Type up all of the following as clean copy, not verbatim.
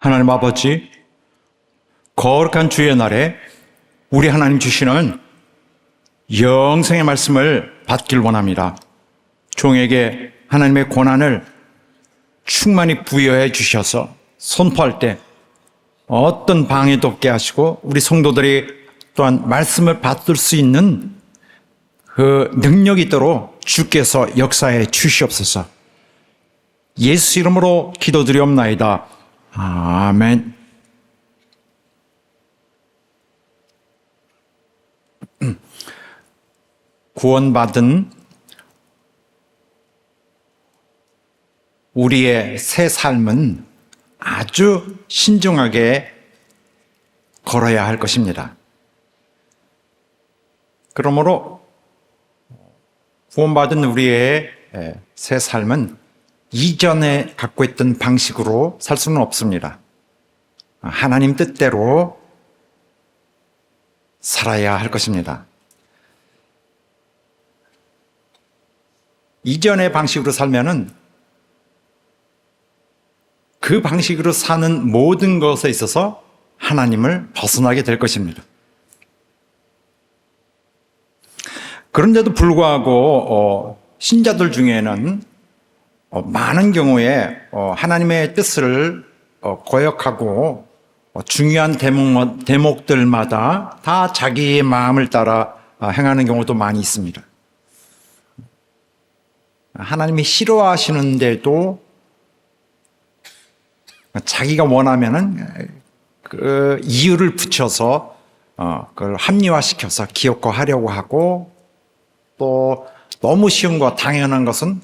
하나님 아버지, 거룩한 주의 날에 우리 하나님 주시는 영생의 말씀을 받길 원합니다. 종에게 하나님의 권한을 충만히 부여해 주셔서 선포할 때 어떤 방해도 없게 하시고 우리 성도들이 또한 말씀을 받을 수 있는 그 능력이 있도록 주께서 역사해 주시옵소서. 예수 이름으로 기도드리옵나이다. 아멘. 구원받은 우리의 새 삶은 아주 신중하게 걸어야 할 것입니다. 그러므로 구원받은 우리의 새 삶은 이전에 갖고 있던 방식으로 살 수는 없습니다. 하나님 뜻대로 살아야 할 것입니다. 이전의 방식으로 살면은 그 방식으로 사는 모든 것에 있어서 하나님을 벗어나게 될 것입니다. 그런데도 불구하고 신자들 중에는 많은 경우에 하나님의 뜻을 거역하고 중요한 대목들마다 다 자기의 마음을 따라 행하는 경우도 많이 있습니다. 하나님이 싫어하시는데도 자기가 원하면은 그 이유를 붙여서 그걸 합리화시켜서 기억화하려고 하고, 또 너무 쉬운 거 당연한 것은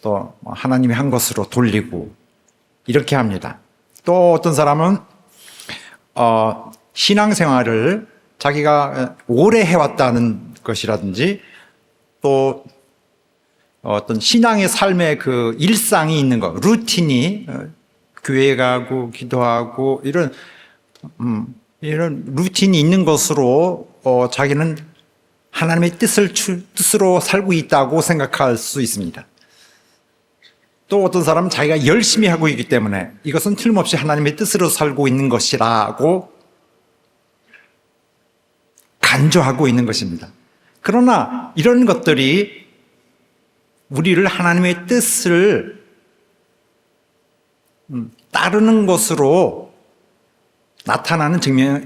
또 하나님이 한 것으로 돌리고 이렇게 합니다. 또 어떤 사람은 신앙생활을 자기가 오래 해왔다는 것이라든지, 또 어떤 신앙의 삶의 그 일상이 있는 것, 루틴이 교회 가고 기도하고 이런 루틴이 있는 것으로 자기는 하나님의 뜻으로 살고 있다고 생각할 수 있습니다. 또 어떤 사람은 자기가 열심히 하고 있기 때문에 이것은 틀림없이 하나님의 뜻으로 살고 있는 것이라고 간주하고 있는 것입니다. 그러나 이런 것들이 우리를 하나님의 뜻을 따르는 것으로 나타나는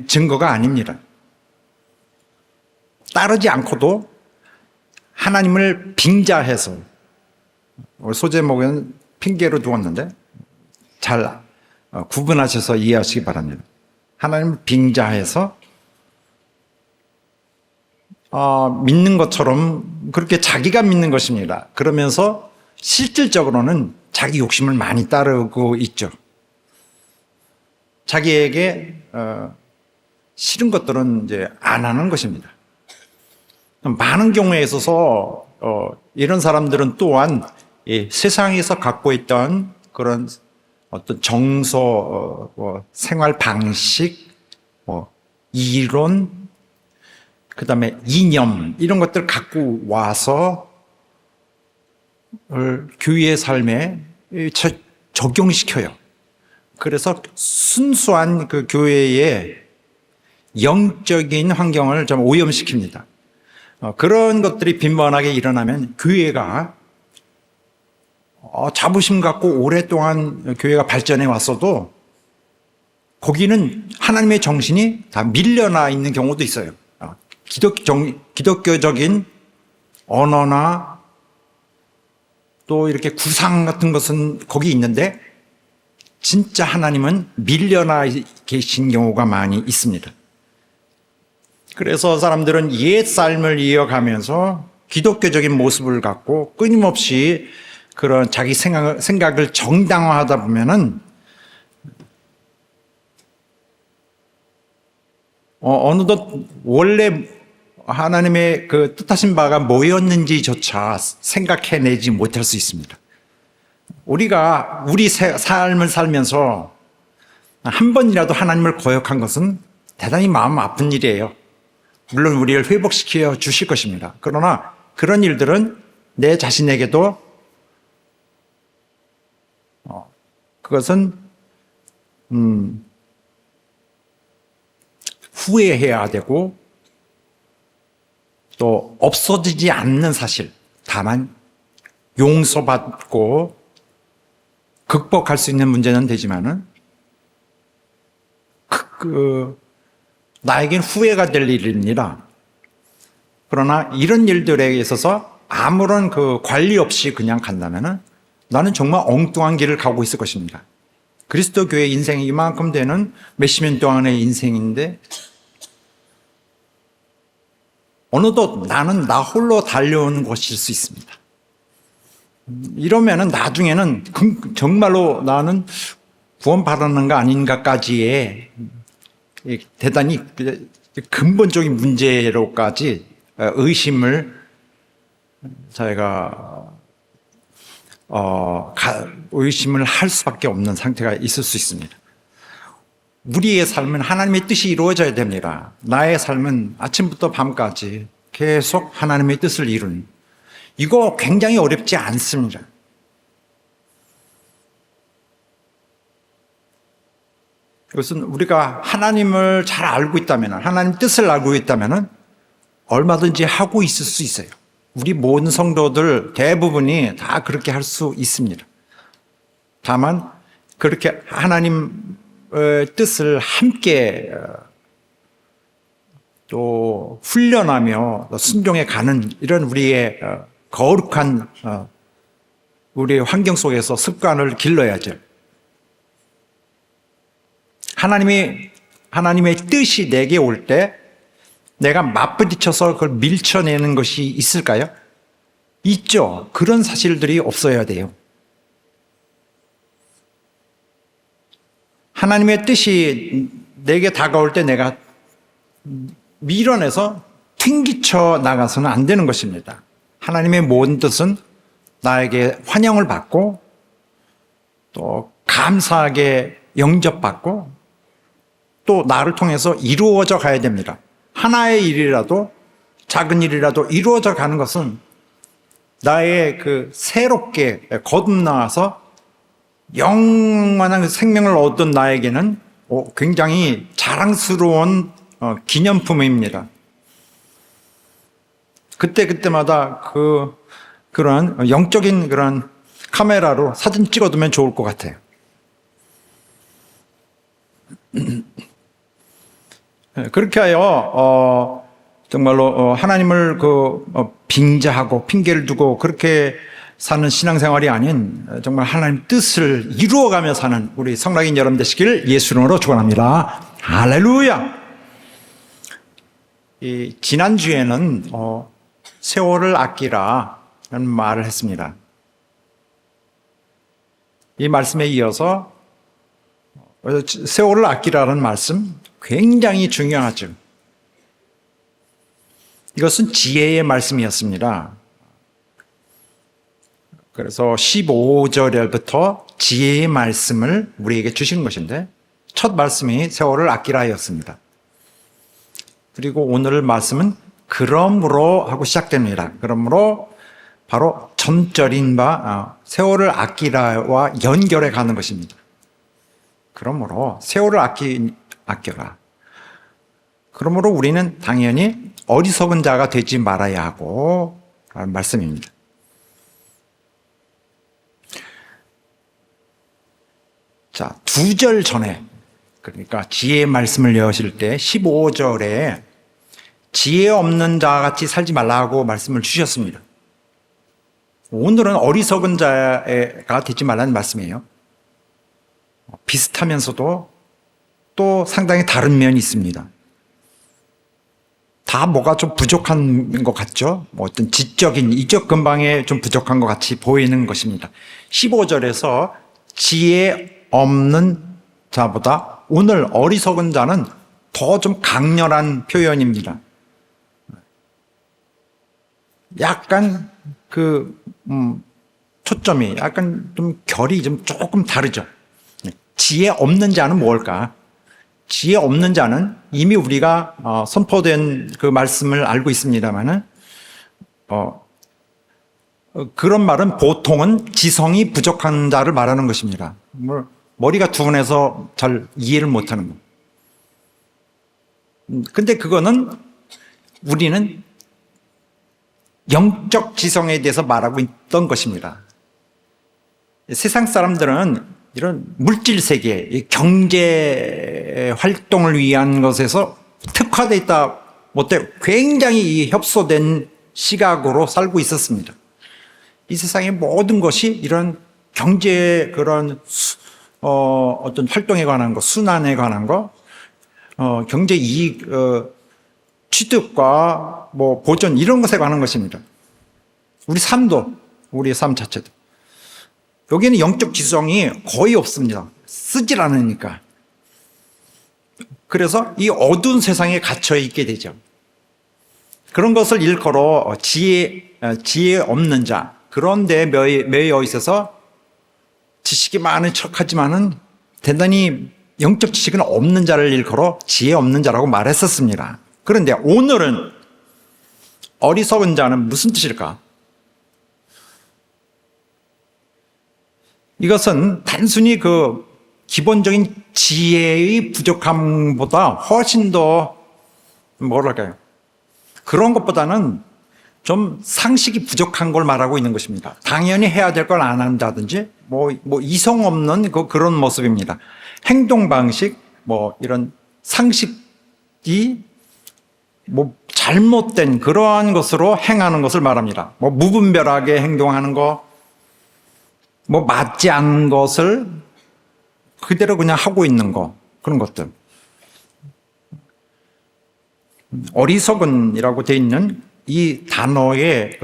증거가 아닙니다. 따르지 않고도 하나님을 빙자해서, 소제목은 핑계로 두었는데 잘 구분하셔서 이해하시기 바랍니다. 하나님을 빙자해서 믿는 것처럼 그렇게 자기가 믿는 것입니다. 그러면서 실질적으로는 자기 욕심을 많이 따르고 있죠. 자기에게 싫은 것들은 이제 안 하는 것입니다. 많은 경우에 있어서 이런 사람들은 또한 세상에서 갖고 있던 그런 어떤 정서, 생활 방식, 이론, 그 다음에 이념, 이런 것들을 갖고 와서 교회의 삶에 적용시켜요. 그래서 순수한 그 교회의 영적인 환경을 좀 오염시킵니다. 그런 것들이 빈번하게 일어나면 교회가 자부심 갖고 오랫동안 교회가 발전해 왔어도 거기는 하나님의 정신이 다 밀려나 있는 경우도 있어요. 기독교적인 언어나 또 이렇게 구상 같은 것은 거기 있는데 진짜 하나님은 밀려나 계신 경우가 많이 있습니다. 그래서 사람들은 옛 삶을 이어가면서 기독교적인 모습을 갖고 끊임없이 그런 자기 생각을 정당화하다 보면은 어느덧 원래 하나님의 그 뜻하신 바가 뭐였는지조차 생각해내지 못할 수 있습니다. 우리가 우리 삶을 살면서 한 번이라도 하나님을 거역한 것은 대단히 마음 아픈 일이에요. 물론 우리를 회복시켜 주실 것입니다. 그러나 그런 일들은 내 자신에게도 그것은 후회해야 되고 또 없어지지 않는 사실, 다만 용서받고 극복할 수 있는 문제는 되지만은 나에겐 후회가 될 일입니다. 그러나 이런 일들에 있어서 아무런 관리 없이 그냥 간다면은 나는 정말 엉뚱한 길을 가고 있을 것입니다. 그리스도 교회 인생이 이만큼 되는 몇십 년 동안의 인생인데 어느덧 나는 나 홀로 달려온 것일 수 있습니다. 이러면은 나중에는 정말로 나는 구원 받았는가 아닌가까지의 대단히 근본적인 문제로까지 의심을 저희가 의심을 할 수밖에 없는 상태가 있을 수 있습니다. 우리의 삶은 하나님의 뜻이 이루어져야 됩니다. 나의 삶은 아침부터 밤까지 계속 하나님의 뜻을 이루는, 이거 굉장히 어렵지 않습니다. 이것은 우리가 하나님을 잘 알고 있다면, 하나님 뜻을 알고 있다면 얼마든지 하고 있을 수 있어요. 우리 모든 성도들 대부분이 다 그렇게 할 수 있습니다. 다만 그렇게 하나님의 뜻을 함께 또 훈련하며 순종해 가는 이런 우리의 거룩한 우리의 환경 속에서 습관을 길러야죠. 하나님의 뜻이 내게 올 때 내가 맞부딪혀서 그걸 밀쳐내는 것이 있을까요? 있죠. 그런 사실들이 없어야 돼요. 하나님의 뜻이 내게 다가올 때 내가 밀어내서 튕기쳐 나가서는 안 되는 것입니다. 하나님의 모든 뜻은 나에게 환영을 받고 또 감사하게 영접받고 또 나를 통해서 이루어져 가야 됩니다. 하나의 일이라도 작은 일이라도 이루어져 가는 것은 나의 새롭게 거듭나와서 영원한 생명을 얻은 나에게는 굉장히 자랑스러운 기념품입니다. 그때마다 그런 영적인 그런 카메라로 사진 찍어두면 좋을 것 같아요. 그렇게 하여 정말로 하나님을 빙자하고 핑계를 두고 그렇게 사는 신앙생활이 아닌 정말 하나님 뜻을 이루어가며 사는 우리 성락인 여러분 되시길 예수 이름으로 축원합니다. 할렐루야. 지난주에는 세월을 아끼라는 말을 했습니다. 이 말씀에 이어서 세월을 아끼라는 말씀 굉장히 중요하죠. 이것은 지혜의 말씀이었습니다. 그래서 15절부터 지혜의 말씀을 우리에게 주신 것인데 첫 말씀이 세월을 아끼라였습니다. 그리고 오늘 말씀은 그러므로 하고 시작됩니다. 그러므로 바로 전절인 바 세월을 아끼라와 연결해 가는 것입니다. 그러므로 세월을 아껴라. 그러므로 우리는 당연히 어리석은 자가 되지 말아야 하고 라는 말씀입니다. 자, 2절 전에, 그러니까 지혜의 말씀을 여실 때 15절에 지혜 없는 자같이 살지 말라고 말씀을 주셨습니다. 오늘은 어리석은 자가 되지 말라는 말씀이에요. 비슷하면서도 또 상당히 다른 면이 있습니다. 다 뭐가 좀 부족한 것 같죠? 어떤 지적인, 이적 근방에 좀 부족한 것 같이 보이는 것입니다. 15절에서 지혜 없는 자보다 오늘 어리석은 자는 더 좀 강렬한 표현입니다. 약간 초점이 약간 좀 결이 좀 조금 다르죠. 지혜 없는 자는 뭘까? 지혜 없는 자는 이미 우리가 선포된 그 말씀을 알고 있습니다만은 그런 말은 보통은 지성이 부족한 자를 말하는 것입니다. 머리가 둔해서 잘 이해를 못하는 거. 근데 그거는 우리는 영적 지성에 대해서 말하고 있던 것입니다. 세상 사람들은 이런 물질 세계, 경제 활동을 위한 것에서 특화되어 있다 못해 굉장히 협소된 시각으로 살고 있었습니다. 이 세상의 모든 것이 이런 경제 그런 어떤 활동에 관한 것, 순환에 관한 것, 경제 이익, 취득과 뭐 보전 이런 것에 관한 것입니다. 우리 삶도, 우리의 삶 자체도. 여기는 영적 지성이 거의 없습니다. 쓰질 않으니까. 그래서 이 어두운 세상에 갇혀 있게 되죠. 그런 것을 일컬어 지혜 없는 자. 그런데 매여 있어서 지식이 많은 척하지만은 대단히 영적 지식은 없는 자를 일컬어 지혜 없는 자라고 말했었습니다. 그런데 오늘은 어리석은 자는 무슨 뜻일까? 이것은 단순히 그 기본적인 지혜의 부족함보다 훨씬 더 뭐랄까요? 그런 것보다는 좀 상식이 부족한 걸 말하고 있는 것입니다. 당연히 해야 될 걸 안 한다든지 뭐 이성 없는 그런 모습입니다. 행동 방식 이런 상식이 잘못된 그러한 것으로 행하는 것을 말합니다. 무분별하게 행동하는 거, 맞지 않은 것을 그대로 그냥 하고 있는 거, 그런 것들. 어리석은이라고 되어 있는 이 단어에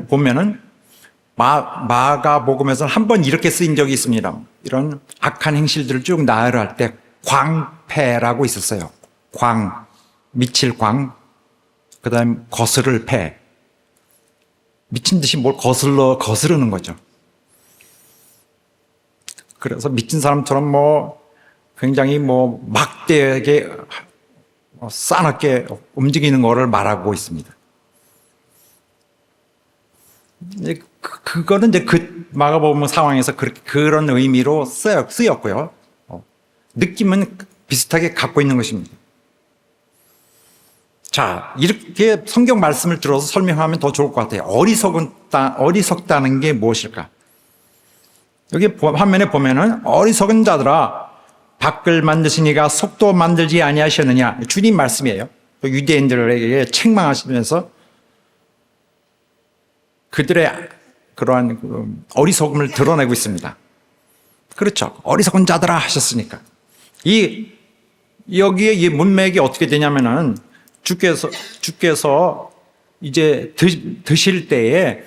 보면은 마가복음에서는 한 번 이렇게 쓰인 적이 있습니다. 이런 악한 행실들을 쭉 나열할 때 광패라고 있었어요. 미칠 광, 그 다음에 거스를 패. 미친 듯이 뭘 거스르는 거죠. 그래서 미친 사람처럼 굉장히 막대하게 싸납게 움직이는 것을 말하고 있습니다. 그거는 이제 그 마가복음 상황에서 그런 의미로 쓰였고요. 느낌은 비슷하게 갖고 있는 것입니다. 자, 이렇게 성경 말씀을 들어서 설명하면 더 좋을 것 같아요. 어리석다는 게 무엇일까? 여기 화면에 보면은 어리석은 자들아 밖을 만드시니가 속도 만들지 아니하셨느냐. 주님 말씀이에요. 유대인들에게 책망하시면서 그들의 그러한 어리석음을 드러내고 있습니다. 그렇죠. 어리석은 자들아 하셨으니까. 여기에 이 문맥이 어떻게 되냐면은 주께서 이제 드실 때에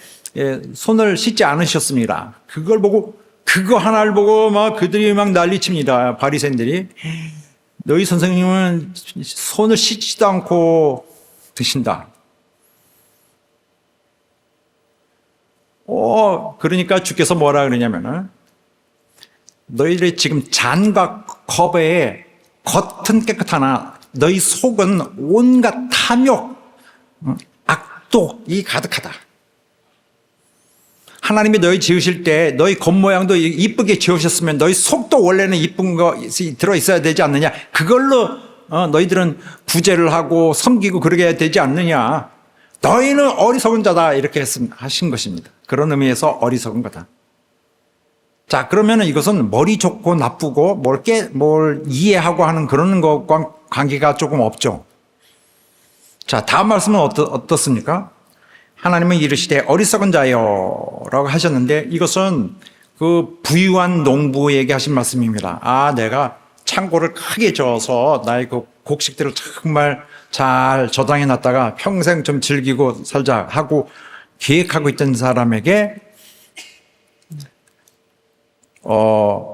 손을 씻지 않으셨습니다. 그거 하나를 보고 그들이 난리칩니다. 바리새인들이. 너희 선생님은 손을 씻지도 않고 드신다. 그러니까 주께서 뭐라 그러냐면은 너희들이 지금 잔과 컵에 겉은 깨끗하나 너희 속은 온갖 탐욕, 악독이 가득하다. 하나님이 너희 지으실 때 너희 겉모양도 이쁘게 지으셨으면 너희 속도 원래는 이쁜 거 들어있어야 되지 않느냐. 그걸로 너희들은 구제를 하고 섬기고 그러게 되지 않느냐. 너희는 어리석은 자다 이렇게 하신 것입니다. 그런 의미에서 어리석은 거다. 자, 그러면 이것은 머리 좋고 나쁘고 뭘 이해하고 하는 그런 것과 관계가 조금 없죠. 자, 다음 말씀은 어떻습니까? 하나님은 이르시되 어리석은 자여 라고 하셨는데 이것은 그 부유한 농부에게 하신 말씀입니다. 내가 창고를 크게 져서 나의 그 곡식들을 정말 잘 저장해 놨다가 평생 좀 즐기고 살자 하고 계획하고 있던 사람에게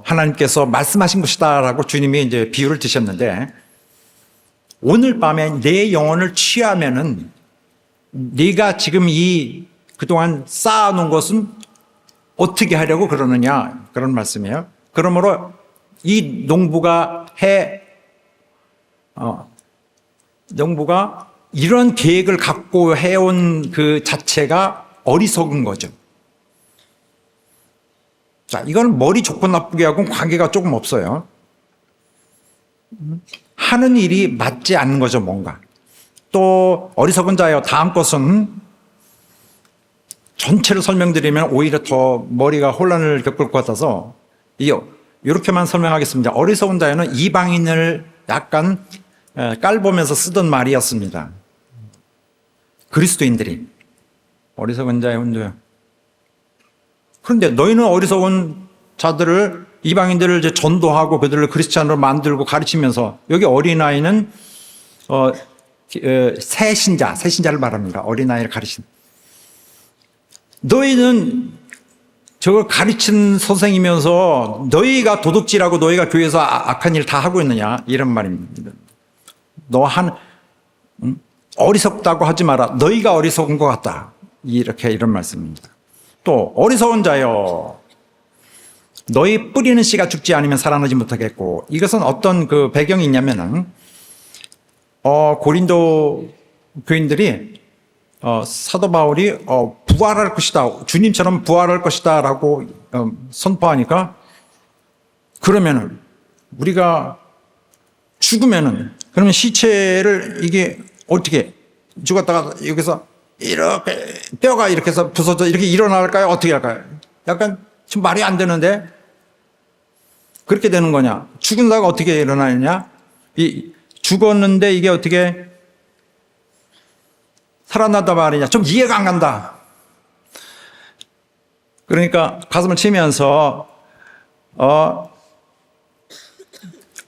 하나님께서 말씀하신 것이다 라고 주님이 이제 비유를 드셨는데 오늘 밤에 내 영혼을 취하면은 네가 지금 그동안 쌓아놓은 것은 어떻게 하려고 그러느냐 그런 말씀이에요. 그러므로 이 농부가 이런 계획을 갖고 해온 그 자체가 어리석은 거죠. 자, 이건 머리 좋고 나쁘게 하고는 관계가 조금 없어요. 하는 일이 맞지 않는 거죠, 뭔가. 또 어리석은 자여, 다음 것은 전체를 설명드리면 오히려 더 머리가 혼란을 겪을 것 같아서 이렇게만 설명하겠습니다. 어리석은 자여는 이방인을 약간 깔보면서 쓰던 말이었습니다. 그리스도인들이 어리석은 자의 혼도요. 그런데 너희는 어리석은 자들을, 이방인들을 이제 전도하고 그들을 크리스찬으로 만들고 가르치면서, 여기 어린아이는 새신자를 말합니다. 어린아이를 가르친. 너희는 저걸 가르친 선생이면서 너희가 도둑질하고 너희가 교회에서 악한 일 다 하고 있느냐, 이런 말입니다. 어리석다고 하지 마라. 너희가 어리석은 것 같다. 이런 말씀입니다. 또 어리석은 자여, 너희 뿌리는 씨가 죽지 않으면 살아나지 못하겠고, 이것은 어떤 그 배경이 있냐면은 고린도 교인들이 사도 바울이 부활할 것이다, 주님처럼 부활할 것이다 라고 선포하니까, 그러면은 우리가 죽으면은, 그러면 시체를 이게 어떻게 죽었다가 여기서 이렇게 뼈가 이렇게 해서 부서져 이렇게 일어날까요? 어떻게 할까요? 약간 좀 말이 안 되는데, 그렇게 되는 거냐? 죽은 자가 어떻게 일어나느냐? 죽었는데 이게 어떻게 살아나다 말이냐? 좀 이해가 안 간다. 그러니까 가슴을 치면서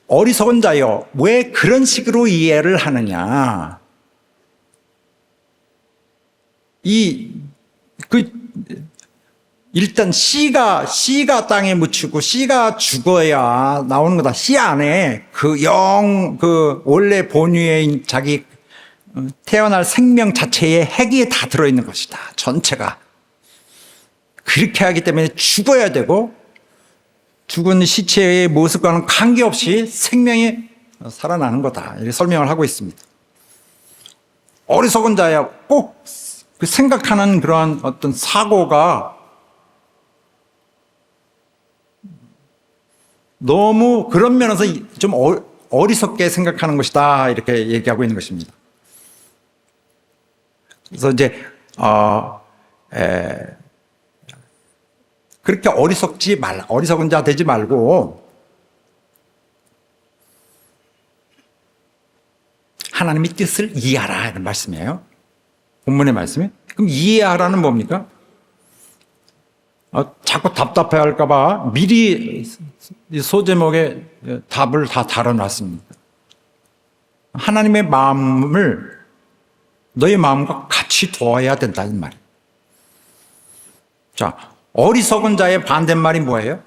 어리석은 자여, 왜 그런 식으로 이해를 하느냐? 일단 씨가 땅에 묻히고 씨가 죽어야 나오는 거다. 씨 안에 그 원래 본유의 자기 태어날 생명 자체의 핵이 다 들어있는 것이다. 전체가. 그렇게 하기 때문에 죽어야 되고, 죽은 시체의 모습과는 관계없이 생명이 살아나는 거다. 이렇게 설명을 하고 있습니다. 어리석은 자야, 꼭 그 생각하는 그러한 어떤 사고가 너무 그런 면에서 좀 어리석게 생각하는 것이다. 이렇게 얘기하고 있는 것입니다. 그래서 이제 그렇게 어리석은 자 되지 말고 하나님의 뜻을 이해하라, 이런 말씀이에요. 본문의 말씀이. 그럼 이해하라는 뭡니까? 자꾸 답답해 할까봐 미리 소제목에 답을 다 달아놨습니다. 하나님의 마음을 너의 마음과 같이 두어야 된다는 말이에요. 자, 어리석은 자의 반대말이 뭐예요?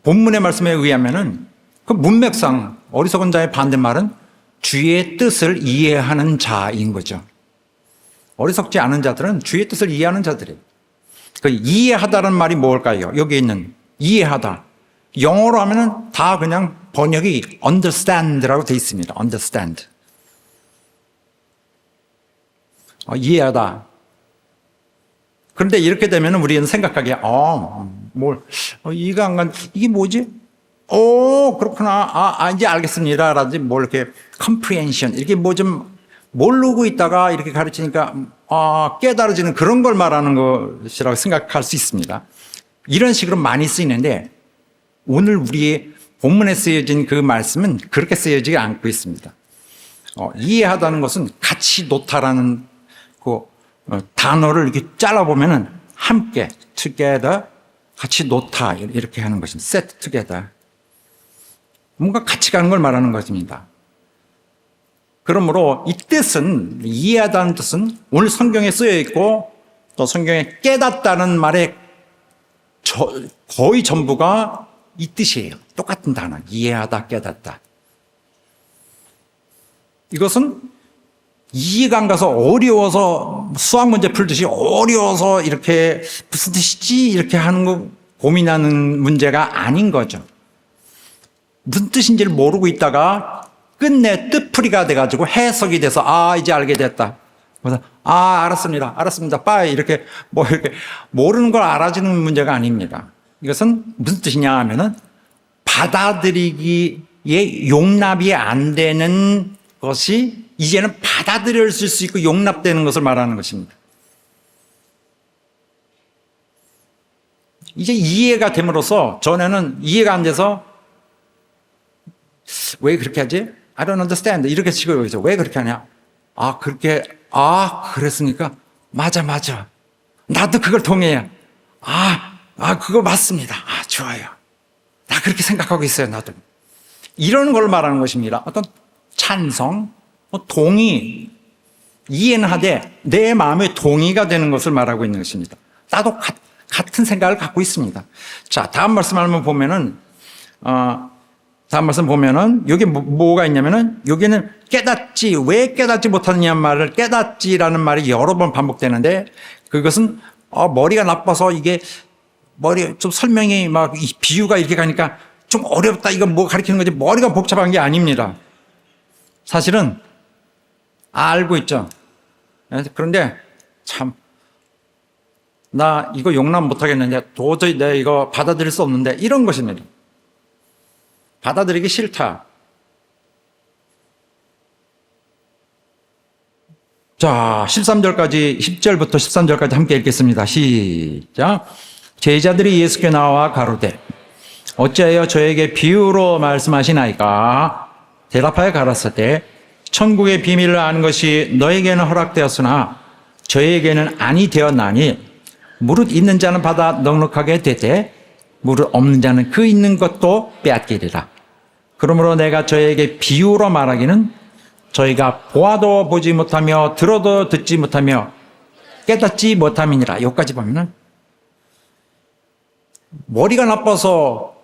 본문의 말씀에 의하면은 그 문맥상 어리석은 자의 반대말은 주의 뜻을 이해하는 자인 거죠. 어리석지 않은 자들은 주의 뜻을 이해하는 자들이에요. 그 이해하다는 말이 뭘까요? 여기 있는 이해하다. 영어로 하면은 다 그냥 번역이 understand라고 되어 있습니다. understand. 이해하다. 그런데 이렇게 되면 우리는 생각하기에, 이해가 안 간, 이게 뭐지? 그렇구나. 이제 알겠습니다. 라든지 이렇게 comprehension. 이렇게 좀 모르고 있다가 이렇게 가르치니까, 깨달아지는 그런 걸 말하는 것이라고 생각할 수 있습니다. 이런 식으로 많이 쓰이는데, 오늘 우리의 본문에 쓰여진 그 말씀은 그렇게 쓰여지지 않고 있습니다. 이해하다는 것은 같이 놓다라는 그 단어를 이렇게 잘라보면은 함께, together, 같이 놓다, 이렇게 하는 것입니다. set together. 뭔가 같이 가는 걸 말하는 것입니다. 그러므로 이 뜻은, 이해하다는 뜻은 오늘 성경에 쓰여 있고 또 성경에 깨닫다는 말의 거의 전부가 이 뜻이에요. 똑같은 단어. 이해하다, 깨닫다. 이것은 이해가 안 가서 어려워서 수학 문제 풀듯이 어려워서 이렇게 무슨 뜻이지? 이렇게 하는 거 고민하는 문제가 아닌 거죠. 무슨 뜻인지를 모르고 있다가 끝내 뜻풀이가 돼가지고 해석이 돼서 이제 알게 됐다. 그래서 알았습니다. 빠이 이렇게 이렇게 모르는 걸 알아주는 문제가 아닙니다. 이것은 무슨 뜻이냐 하면은 받아들이기에 용납이 안 되는 것이 이제는 받아들여질 수 있고 용납되는 것을 말하는 것입니다. 이제 이해가 됨으로써 전에는 이해가 안 돼서 왜 그렇게 하지? I don't understand. 이렇게 치고 있죠. 왜 그렇게 하냐? 그랬으니까 맞아. 나도 그걸 동의해요. 그거 맞습니다. 좋아요. 나 그렇게 생각하고 있어요, 나도. 이런 걸 말하는 것입니다. 어떤 찬성, 동의, 이해는 하되 내 마음에 동의가 되는 것을 말하고 있는 것입니다. 나도 같은 생각을 갖고 있습니다. 자, 다음 말씀 한번 보면은, 여기 뭐가 있냐면은, 여기는 깨닫지, 왜 깨닫지 못하느냐 말을 깨닫지라는 말이 여러 번 반복되는데, 그것은, 머리가 나빠서 이게, 머리 좀 설명이 비유가 이렇게 가니까 좀 어렵다. 이건 뭐 가리키는 거지. 머리가 복잡한 게 아닙니다. 사실은, 알고 있죠. 그런데 참, 나 이거 용납 못 하겠는데, 도저히 내가 이거 받아들일 수 없는데, 이런 것입니다. 받아들이기 싫다. 자, 13절까지, 10절부터 13절까지 함께 읽겠습니다. 시작. 제자들이 예수께 나와 가로되 어찌하여 저에게 비유로 말씀하시나이까? 대답하여 가라사대 천국의 비밀을 아는 것이 너에게는 허락되었으나 저에게는 아니 되었나니 무릇 있는 자는 받아 넉넉하게 되되 무릇 없는 자는 그 있는 것도 빼앗기리라. 그러므로 내가 저에게 비유로 말하기는 저희가 보아도 보지 못하며 들어도 듣지 못하며 깨닫지 못함이니라. 여기까지 보면은 머리가 나빠서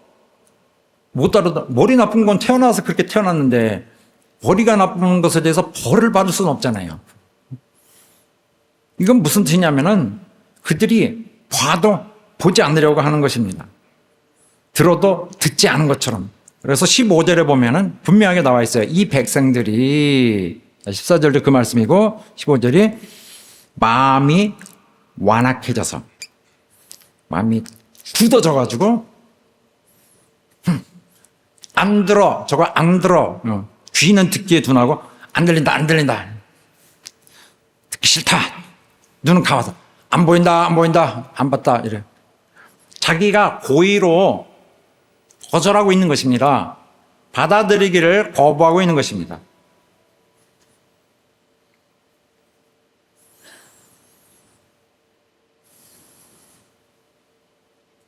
못 알아듣, 머리 나쁜 건 태어나서 그렇게 태어났는데 머리가 나쁜 것에 대해서 벌을 받을 수는 없잖아요. 이건 무슨 뜻이냐면은 그들이 봐도 보지 않으려고 하는 것입니다. 들어도 듣지 않은 것처럼. 그래서 15절에 보면은 분명하게 나와 있어요. 이 백성들이 14절도 그 말씀이고 15절이 마음이 완악해져서 마음이 굳어져 가지고 안 들어. 저거 안 들어. 귀는 듣기에 둔하고 안 들린다. 듣기 싫다. 눈은 감아서 안 보인다. 안 봤다. 이래. 자기가 고의로 거절하고 있는 것입니다. 받아들이기를 거부하고 있는 것입니다.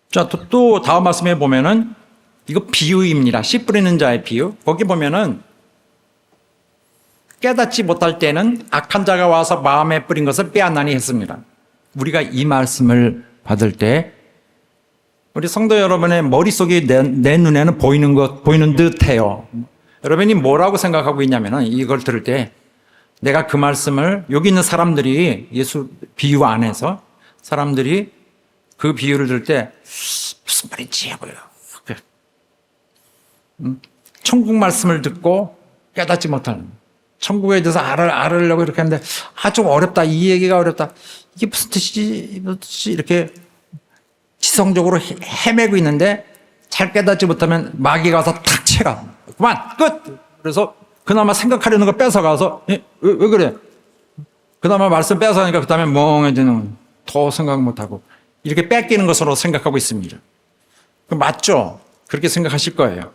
자, 또 다음 말씀에 보면은 이거 비유입니다. 씨 뿌리는 자의 비유. 거기 보면은 깨닫지 못할 때는 악한 자가 와서 마음에 뿌린 것을 빼앗나니 했습니다. 우리가 이 말씀을 받을 때 우리 성도 여러분의 머릿속이 내 눈에는 보이는 듯해요. 여러분이 뭐라고 생각하고 있냐면은 이걸 들을 때 내가 그 말씀을 여기 있는 사람들이 예수 비유 안에서 사람들이 그 비유를 들을 때 무슨 말인지 하고요. 천국 말씀을 듣고 깨닫지 못하는 천국에 대해서 알으려고 이렇게 하는데 좀 어렵다. 이 얘기가 어렵다. 이게 무슨 뜻이지? 이렇게 지성적으로 헤매고 있는데 잘 깨닫지 못하면 마귀가 와서 탁 채가. 그만 끝. 그래서 그나마 생각하려는 거 뺏어가서 왜 그래? 그나마 말씀 뺏어가니까 그 다음에 멍해지는 더 생각 못하고 이렇게 뺏기는 것으로 생각하고 있습니다. 맞죠? 그렇게 생각하실 거예요.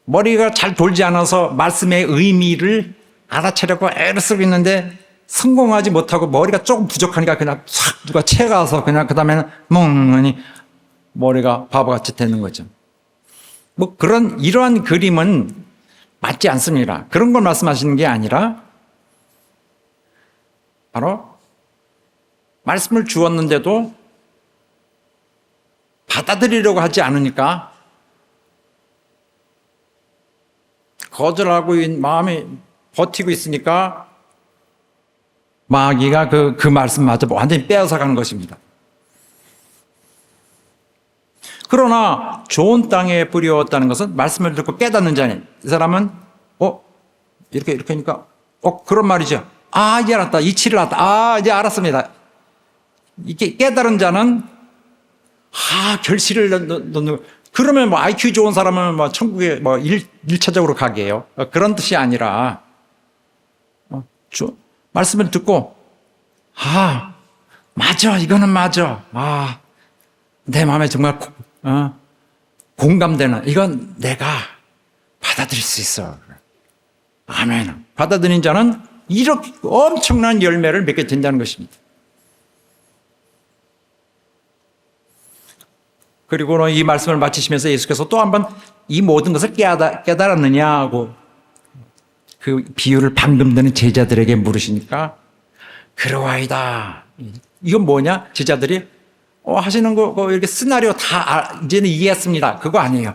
머리가 잘 돌지 않아서 말씀의 의미를 알아채려고 애를 쓰고 있는데 성공하지 못하고 머리가 조금 부족하니까 그냥 싹 누가 채가서 그냥 그 다음에는 멍하니 머리가 바보같이 되는 거죠. 이러한 그림은 맞지 않습니다. 그런 걸 말씀하시는 게 아니라 바로 말씀을 주었는데도 받아들이려고 하지 않으니까 거절하고 마음이 버티고 있으니까 마귀가 그 말씀마저 완전히 빼앗아가는 것입니다. 그러나 좋은 땅에 뿌리었다는 것은 말씀을 듣고 깨닫는 자니 이 사람은 이렇게 하니까 그런 말이죠. 이제 알았다. 이치를 알았다. 이제 알았습니다. 이게 깨달은 자는 결실을 넣는, 그러면 뭐 IQ 좋은 사람은 뭐 천국에 뭐 1차적으로 가게 해요. 그런 뜻이 아니라, 말씀을 듣고, 맞아. 이거는 맞아. 내 마음에 정말, 공감되는, 이건 내가 받아들일 수 있어. 아멘. 받아들인 자는 이렇게 엄청난 열매를 맺게 된다는 것입니다. 그리고 이 말씀을 마치시면서 예수께서 또 한 번 이 모든 것을 깨달았느냐 하고 그 비유를 방금 드는 제자들에게 물으시니까 그러하이다. 이건 뭐냐? 제자들이 하시는 거 이렇게 시나리오 다 이제는 이해했습니다. 그거 아니에요.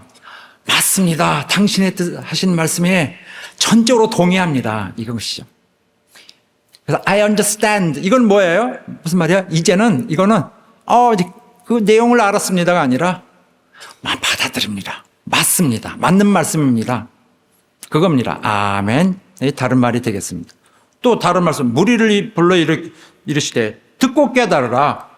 맞습니다. 당신의 뜻 하신 말씀에 전적으로 동의합니다. 이것이죠. 그래서 I understand. 이건 뭐예요? 무슨 말이야? 이거는 그 내용을 알았습니다가 아니라 받아들입니다. 맞습니다. 맞는 말씀입니다. 그겁니다. 아멘. 다른 말이 되겠습니다. 또 다른 말씀, 무리를 불러 이르시되 듣고 깨달으라.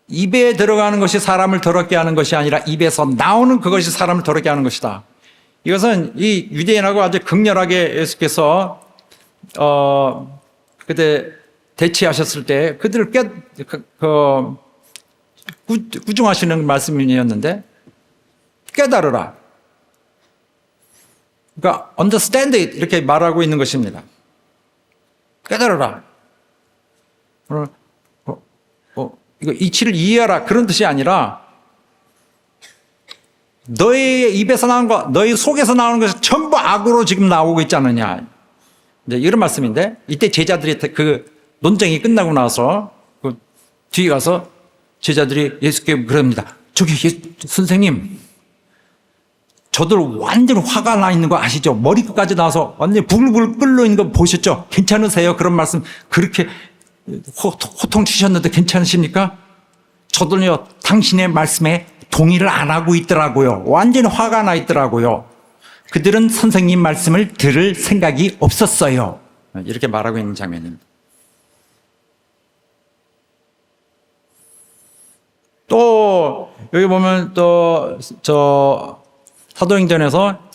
입에 들어가는 것이 사람을 더럽게 하는 것이 아니라 입에서 나오는 그것이 사람을 더럽게 하는 것이다. 이것은 이 유대인하고 아주 극렬하게 예수께서 그때 대치하셨을 때 그들을 구중하시는 말씀이었는데 깨달으라. 그러니까 understand it 이렇게 말하고 있는 것입니다. 깨달으라. 이거 이치를 이해하라 그런 뜻이 아니라 너의 입에서 나온 거, 너의 속에서 나오는 것이 전부 악으로 지금 나오고 있지 않느냐. 이제 이런 말씀인데 이때 제자들이 그 논쟁이 끝나고 나서 그 뒤에 가서 제자들이 예수께 그럽니다. 저기 선생님, 저들 완전 화가 나 있는 거 아시죠? 머리끝까지 나와서 완전히 불불 끓는 있는 거 보셨죠? 괜찮으세요? 그런 말씀 그렇게 호통 치셨는데 괜찮으십니까? 저들요 당신의 말씀에 동의를 안 하고 있더라고요. 완전히 화가 나 있더라고요. 그들은 선생님 말씀을 들을 생각이 없었어요. 이렇게 말하고 있는 장면입니다. 또 여기 보면 또 사도행전에서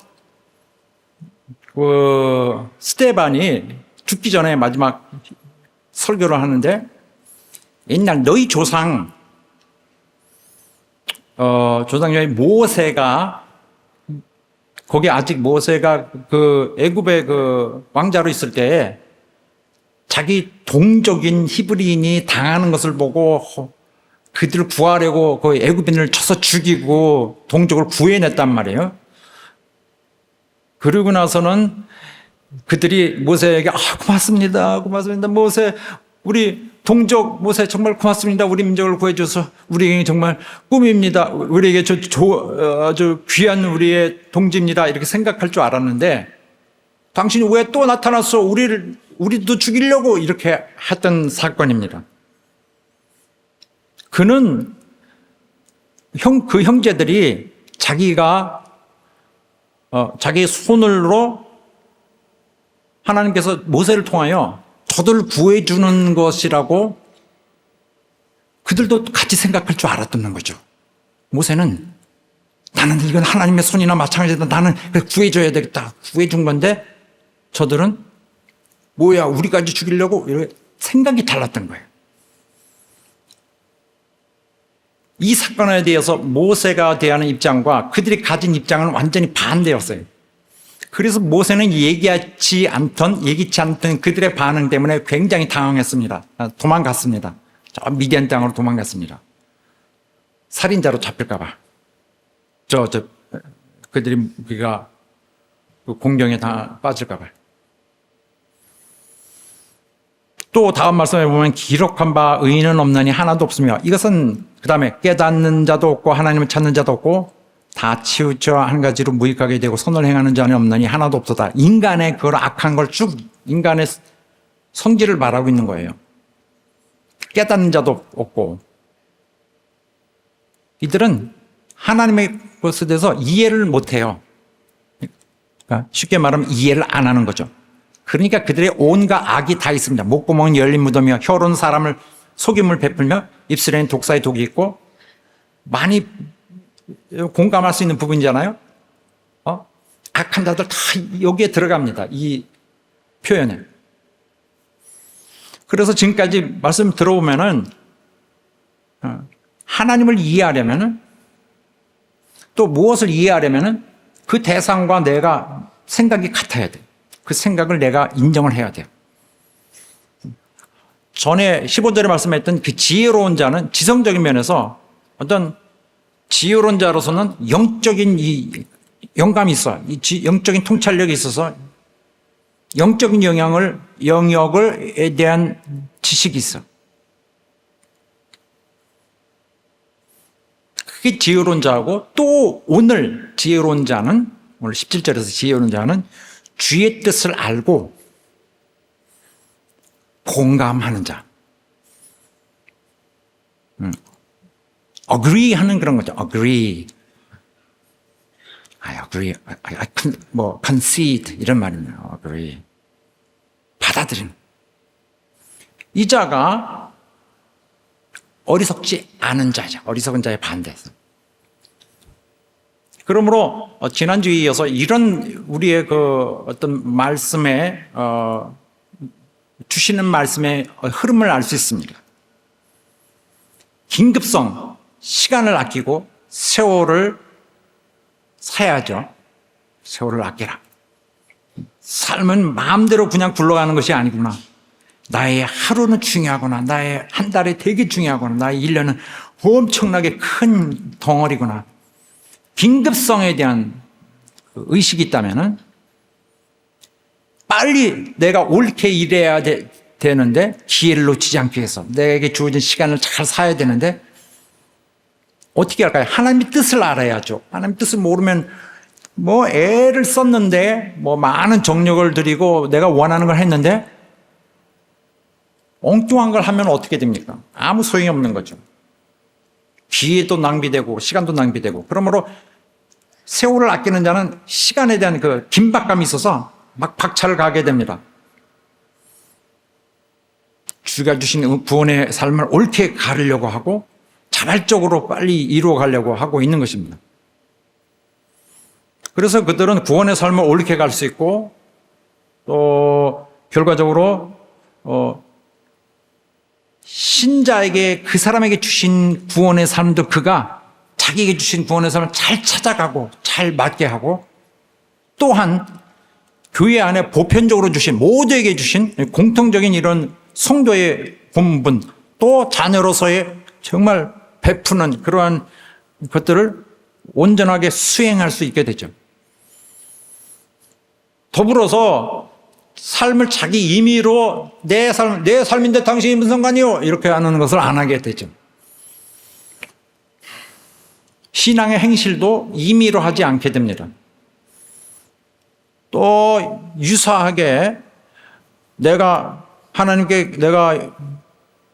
그 스데반이 죽기 전에 마지막 설교를 하는데 옛날 너희 조상 중에 모세가 거기 아직 모세가 그 애굽의 그 왕자로 있을 때 자기 동족인 히브리인이 당하는 것을 보고 그들을 구하려고 그 애굽인을 쳐서 죽이고 동족을 구해냈단 말이에요. 그러고 나서는 그들이 모세에게 고맙습니다. 모세 우리 동족 모세 정말 고맙습니다. 우리 민족을 구해줘서 우리에게 정말 꿈입니다. 우리에게 아주 귀한 우리의 동지입니다. 이렇게 생각할 줄 알았는데 당신이 왜 또 나타났어? 우리도 죽이려고 이렇게 했던 사건입니다. 그는 그 형제들이 자기가 자기 손으로 하나님께서 모세를 통하여 저들을 구해주는 것이라고 그들도 같이 생각할 줄 알았던 거죠. 모세는 나는 이건 하나님의 손이나 마찬가지다. 나는 구해줘야 되겠다. 구해준 건데 저들은 뭐야 우리까지 죽이려고 이렇게 생각이 달랐던 거예요. 이 사건에 대해서 모세가 대하는 입장과 그들이 가진 입장은 완전히 반대였어요. 그래서 모세는 예기치 않던 그들의 반응 때문에 굉장히 당황했습니다. 도망갔습니다. 저 미디안 땅으로 도망갔습니다. 살인자로 잡힐까봐. 그들이 우리가 공경에 다 빠질까봐. 또 다음 말씀에 보면 기록한 바 의인은 없느니 하나도 없으며 이것은 그 다음에 깨닫는 자도 없고 하나님을 찾는 자도 없고 다 치우쳐 한 가지로 무익하게 되고 선을 행하는 자는 없느니 하나도 없도다. 인간의 그걸 악한 걸 쭉 인간의 성질을 말하고 있는 거예요. 깨닫는 자도 없고 이들은 하나님의 것에 대해서 이해를 못해요. 그러니까 쉽게 말하면 이해를 안 하는 거죠. 그러니까 그들의 온갖 악이 다 있습니다. 목구멍은 열린 무덤이며 혀로는 사람을 속임을 베풀며 입술에는 독사의 독이 있고 많이 공감할 수 있는 부분이잖아요. 악한 자들 다 여기에 들어갑니다. 이 표현에. 그래서 지금까지 말씀 들어보면은 하나님을 이해하려면은 또 무엇을 이해하려면은 그 대상과 내가 생각이 같아야 돼. 그 생각을 내가 인정을 해야 돼요. 전에 15절에 말씀했던 그 지혜로운 자는 지성적인 면에서 어떤 지혜로운 자로서는 영적인 이 영감이 있어. 영적인 통찰력이 있어서 영적인 영역에 대한 지식이 있어. 그게 지혜로운 자고 또 오늘 지혜로운 자는 오늘 17절에서 지혜로운 자는 주의 뜻을 알고 공감하는 자. agree 하는 그런 거죠. agree. I agree. concede 이런 말이네요. agree. 받아들이는. 이 자가 어리석지 않은 자죠. 어리석은 자의 반대에서. 그러므로 지난주에 이어서 이런 우리의 그 어떤 말씀에 주시는 말씀의 흐름을 알 수 있습니다. 긴급성, 시간을 아끼고 세월을 사야죠. 세월을 아끼라. 삶은 마음대로 그냥 굴러가는 것이 아니구나. 나의 하루는 중요하구나. 나의 한 달이 되게 중요하구나. 나의 1년은 엄청나게 큰 덩어리구나. 긴급성에 대한 의식이 있다면은 빨리 내가 옳게 일해야 되는데 기회를 놓치지 않기 위해서 내게 주어진 시간을 잘 사야 되는데 어떻게 할까요? 하나님의 뜻을 알아야죠. 하나님의 뜻을 모르면 뭐 애를 썼는데 뭐 많은 정력을 들이고 내가 원하는 걸 했는데 엉뚱한 걸 하면 어떻게 됩니까? 아무 소용이 없는 거죠. 기회도 낭비되고 시간도 낭비되고. 그러므로 세월을 아끼는 자는 시간에 대한 그 긴박감이 있어서 막 박차를 가게 됩니다. 주가 주신 구원의 삶을 옳게 가르려고 하고 자발적으로 빨리 이루어 가려고 하고 있는 것입니다. 그래서 그들은 구원의 삶을 옳게 갈 수 있고 또 결과적으로 신자에게 그 사람에게 주신 구원의 삶도 그가 자기에게 주신 구원의 삶을 잘 찾아가고 잘 맞게 하고 또한 교회 안에 보편적으로 주신 모두에게 주신 공통적인 이런 성도의 본분 또 자녀로서의 정말 베푸는 그러한 것들을 온전하게 수행할 수 있게 되죠. 더불어서 삶을 자기 임의로 내 삶인데 당신이 무슨 상관이요? 이렇게 하는 것을 안 하게 되죠. 신앙의 행실도 임의로 하지 않게 됩니다. 또 유사하게 내가 하나님께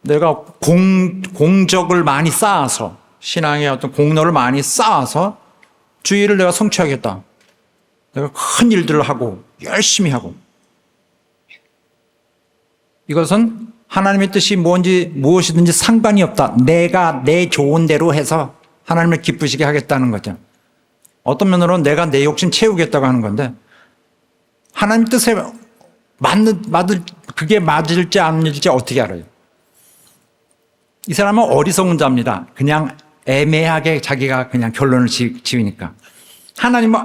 내가 공적을 많이 쌓아서 신앙의 어떤 공로를 많이 쌓아서 주의를 내가 성취하겠다. 내가 큰 일들을 하고 열심히 하고 이것은 하나님의 뜻이 무엇이든지 상관이 없다. 내가 내 좋은 대로 해서 하나님을 기쁘시게 하겠다는 거죠. 어떤 면으로는 내가 내 욕심 채우겠다고 하는 건데 하나님 뜻에 그게 맞을지 안 맞을지 어떻게 알아요? 이 사람은 어리석은 자입니다. 그냥 애매하게 자기가 그냥 결론을 지으니까. 하나님은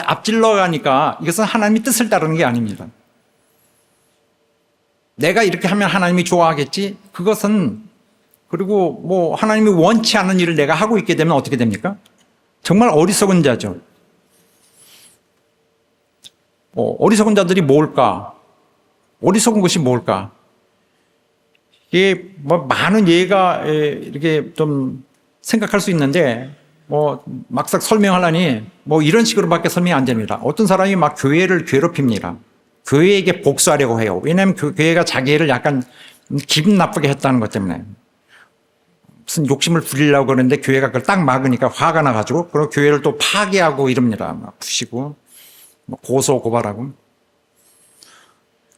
앞질러 가니까 이것은 하나님의 뜻을 따르는 게 아닙니다. 내가 이렇게 하면 하나님이 좋아하겠지? 그것은 그리고 뭐 하나님이 원치 않는 일을 내가 하고 있게 되면 어떻게 됩니까? 정말 어리석은 자죠. 어리석은 자들이 뭘까? 어리석은 것이 뭘까? 이게 뭐 많은 예가 이렇게 좀 생각할 수 있는데 뭐 막상 설명하려니 뭐 이런 식으로밖에 설명이 안 됩니다. 어떤 사람이 막 교회를 괴롭힙니다. 교회에게 복수하려고 해요. 왜냐하면 그 교회가 자기를 약간 기분 나쁘게 했다는 것 때문에 무슨 욕심을 부리려고 그러는데 교회가 그걸 딱 막으니까 화가 나가지고 그리고 교회를 또 파괴하고 이럽니다. 막 부시고 고소 고발하고.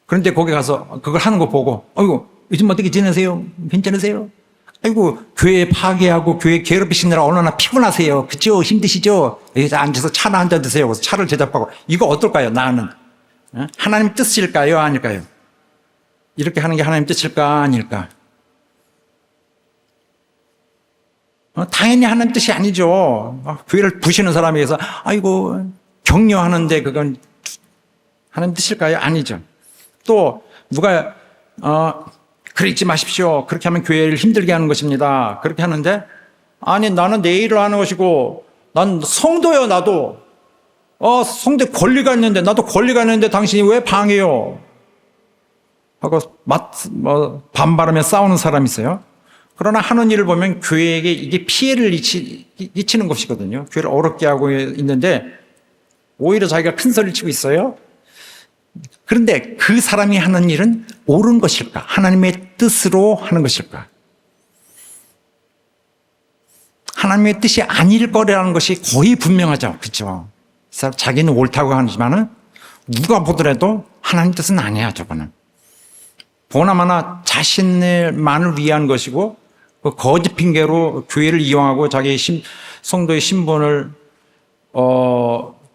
그런데 거기 가서 그걸 하는 거 보고 어이구 요즘 어떻게 지내세요? 괜찮으세요? 아이고, 교회 파괴하고 교회 괴롭히시느라 얼마나 피곤하세요. 그죠? 힘드시죠? 여기서 앉아서 차나 한잔 드세요. 그래서 차를 대접하고. 이거 어떨까요? 나는. 하나님 뜻일까요? 아닐까요? 이렇게 하는 게 하나님 뜻일까? 아닐까? 당연히 하나님 뜻이 아니죠. 교회를 부시는 사람에 의해서 아이고 격려하는데 그건 하나님 뜻일까요? 아니죠. 또 누가 그러지 마십시오. 그렇게 하면 교회를 힘들게 하는 것입니다. 그렇게 하는데 아니 나는 내 일을 하는 것이고 난 성도요 나도. 성도에 권리가 있는데 나도 권리가 있는데 당신이 왜 방해요? 하고 반발하며 싸우는 사람이 있어요. 그러나 하는 일을 보면 교회에게 이게 피해를 끼치는 것이거든요. 교회를 어렵게 하고 있는데 오히려 자기가 큰 소리를 치고 있어요. 그런데 그 사람이 하는 일은 옳은 것일까? 하나님의 뜻으로 하는 것일까? 하나님의 뜻이 아닐 거라는 것이 거의 분명하죠. 그렇죠? 자기는 옳다고 하지만은 누가 보더라도 하나님 뜻은 아니야, 저거는. 보나마나 자신만을 위한 것이고 그 거짓 핑계로 교회를 이용하고 자기 성도의 신분을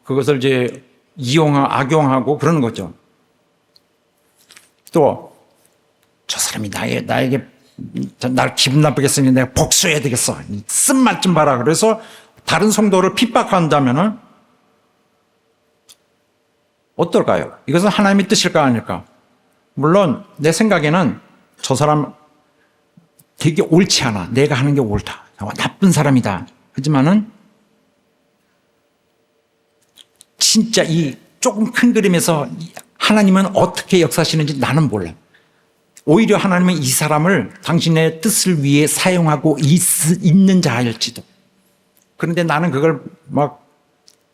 그것을 이제 악용하고 그러는 거죠. 또 저 사람이 나에게 날 기분 나쁘게 했으니 내가 복수해야 되겠어. 쓴맛 좀 봐라. 그래서 다른 성도를 핍박한다면은 어떨까요? 이것은 하나님의 뜻일까 아닐까? 물론 내 생각에는 저 사람 되게 옳지 않아. 내가 하는 게 옳다. 나쁜 사람이다. 하지만은 진짜 이 조금 큰 그림에서 하나님은 어떻게 역사하시는지 나는 몰라. 오히려 하나님은 이 사람을 당신의 뜻을 위해 사용하고 있는 자일지도. 그런데 나는 그걸 막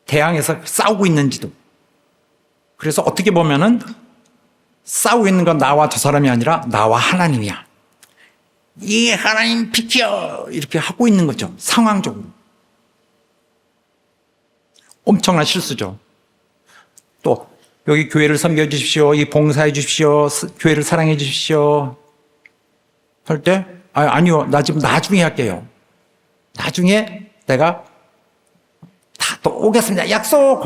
대항해서 싸우고 있는지도. 그래서 어떻게 보면은 싸우고 있는 건 나와 저 사람이 아니라 나와 하나님이야. 이 하나님 비켜! 이렇게 하고 있는 거죠. 상황적으로. 엄청난 실수죠. 또 여기 교회를 섬겨주십시오. 이 봉사해 주십시오. 교회를 사랑해 주십시오. 할 때 아니요. 나 지금 나중에 할게요. 나중에 내가 다 또 오겠습니다. 약속!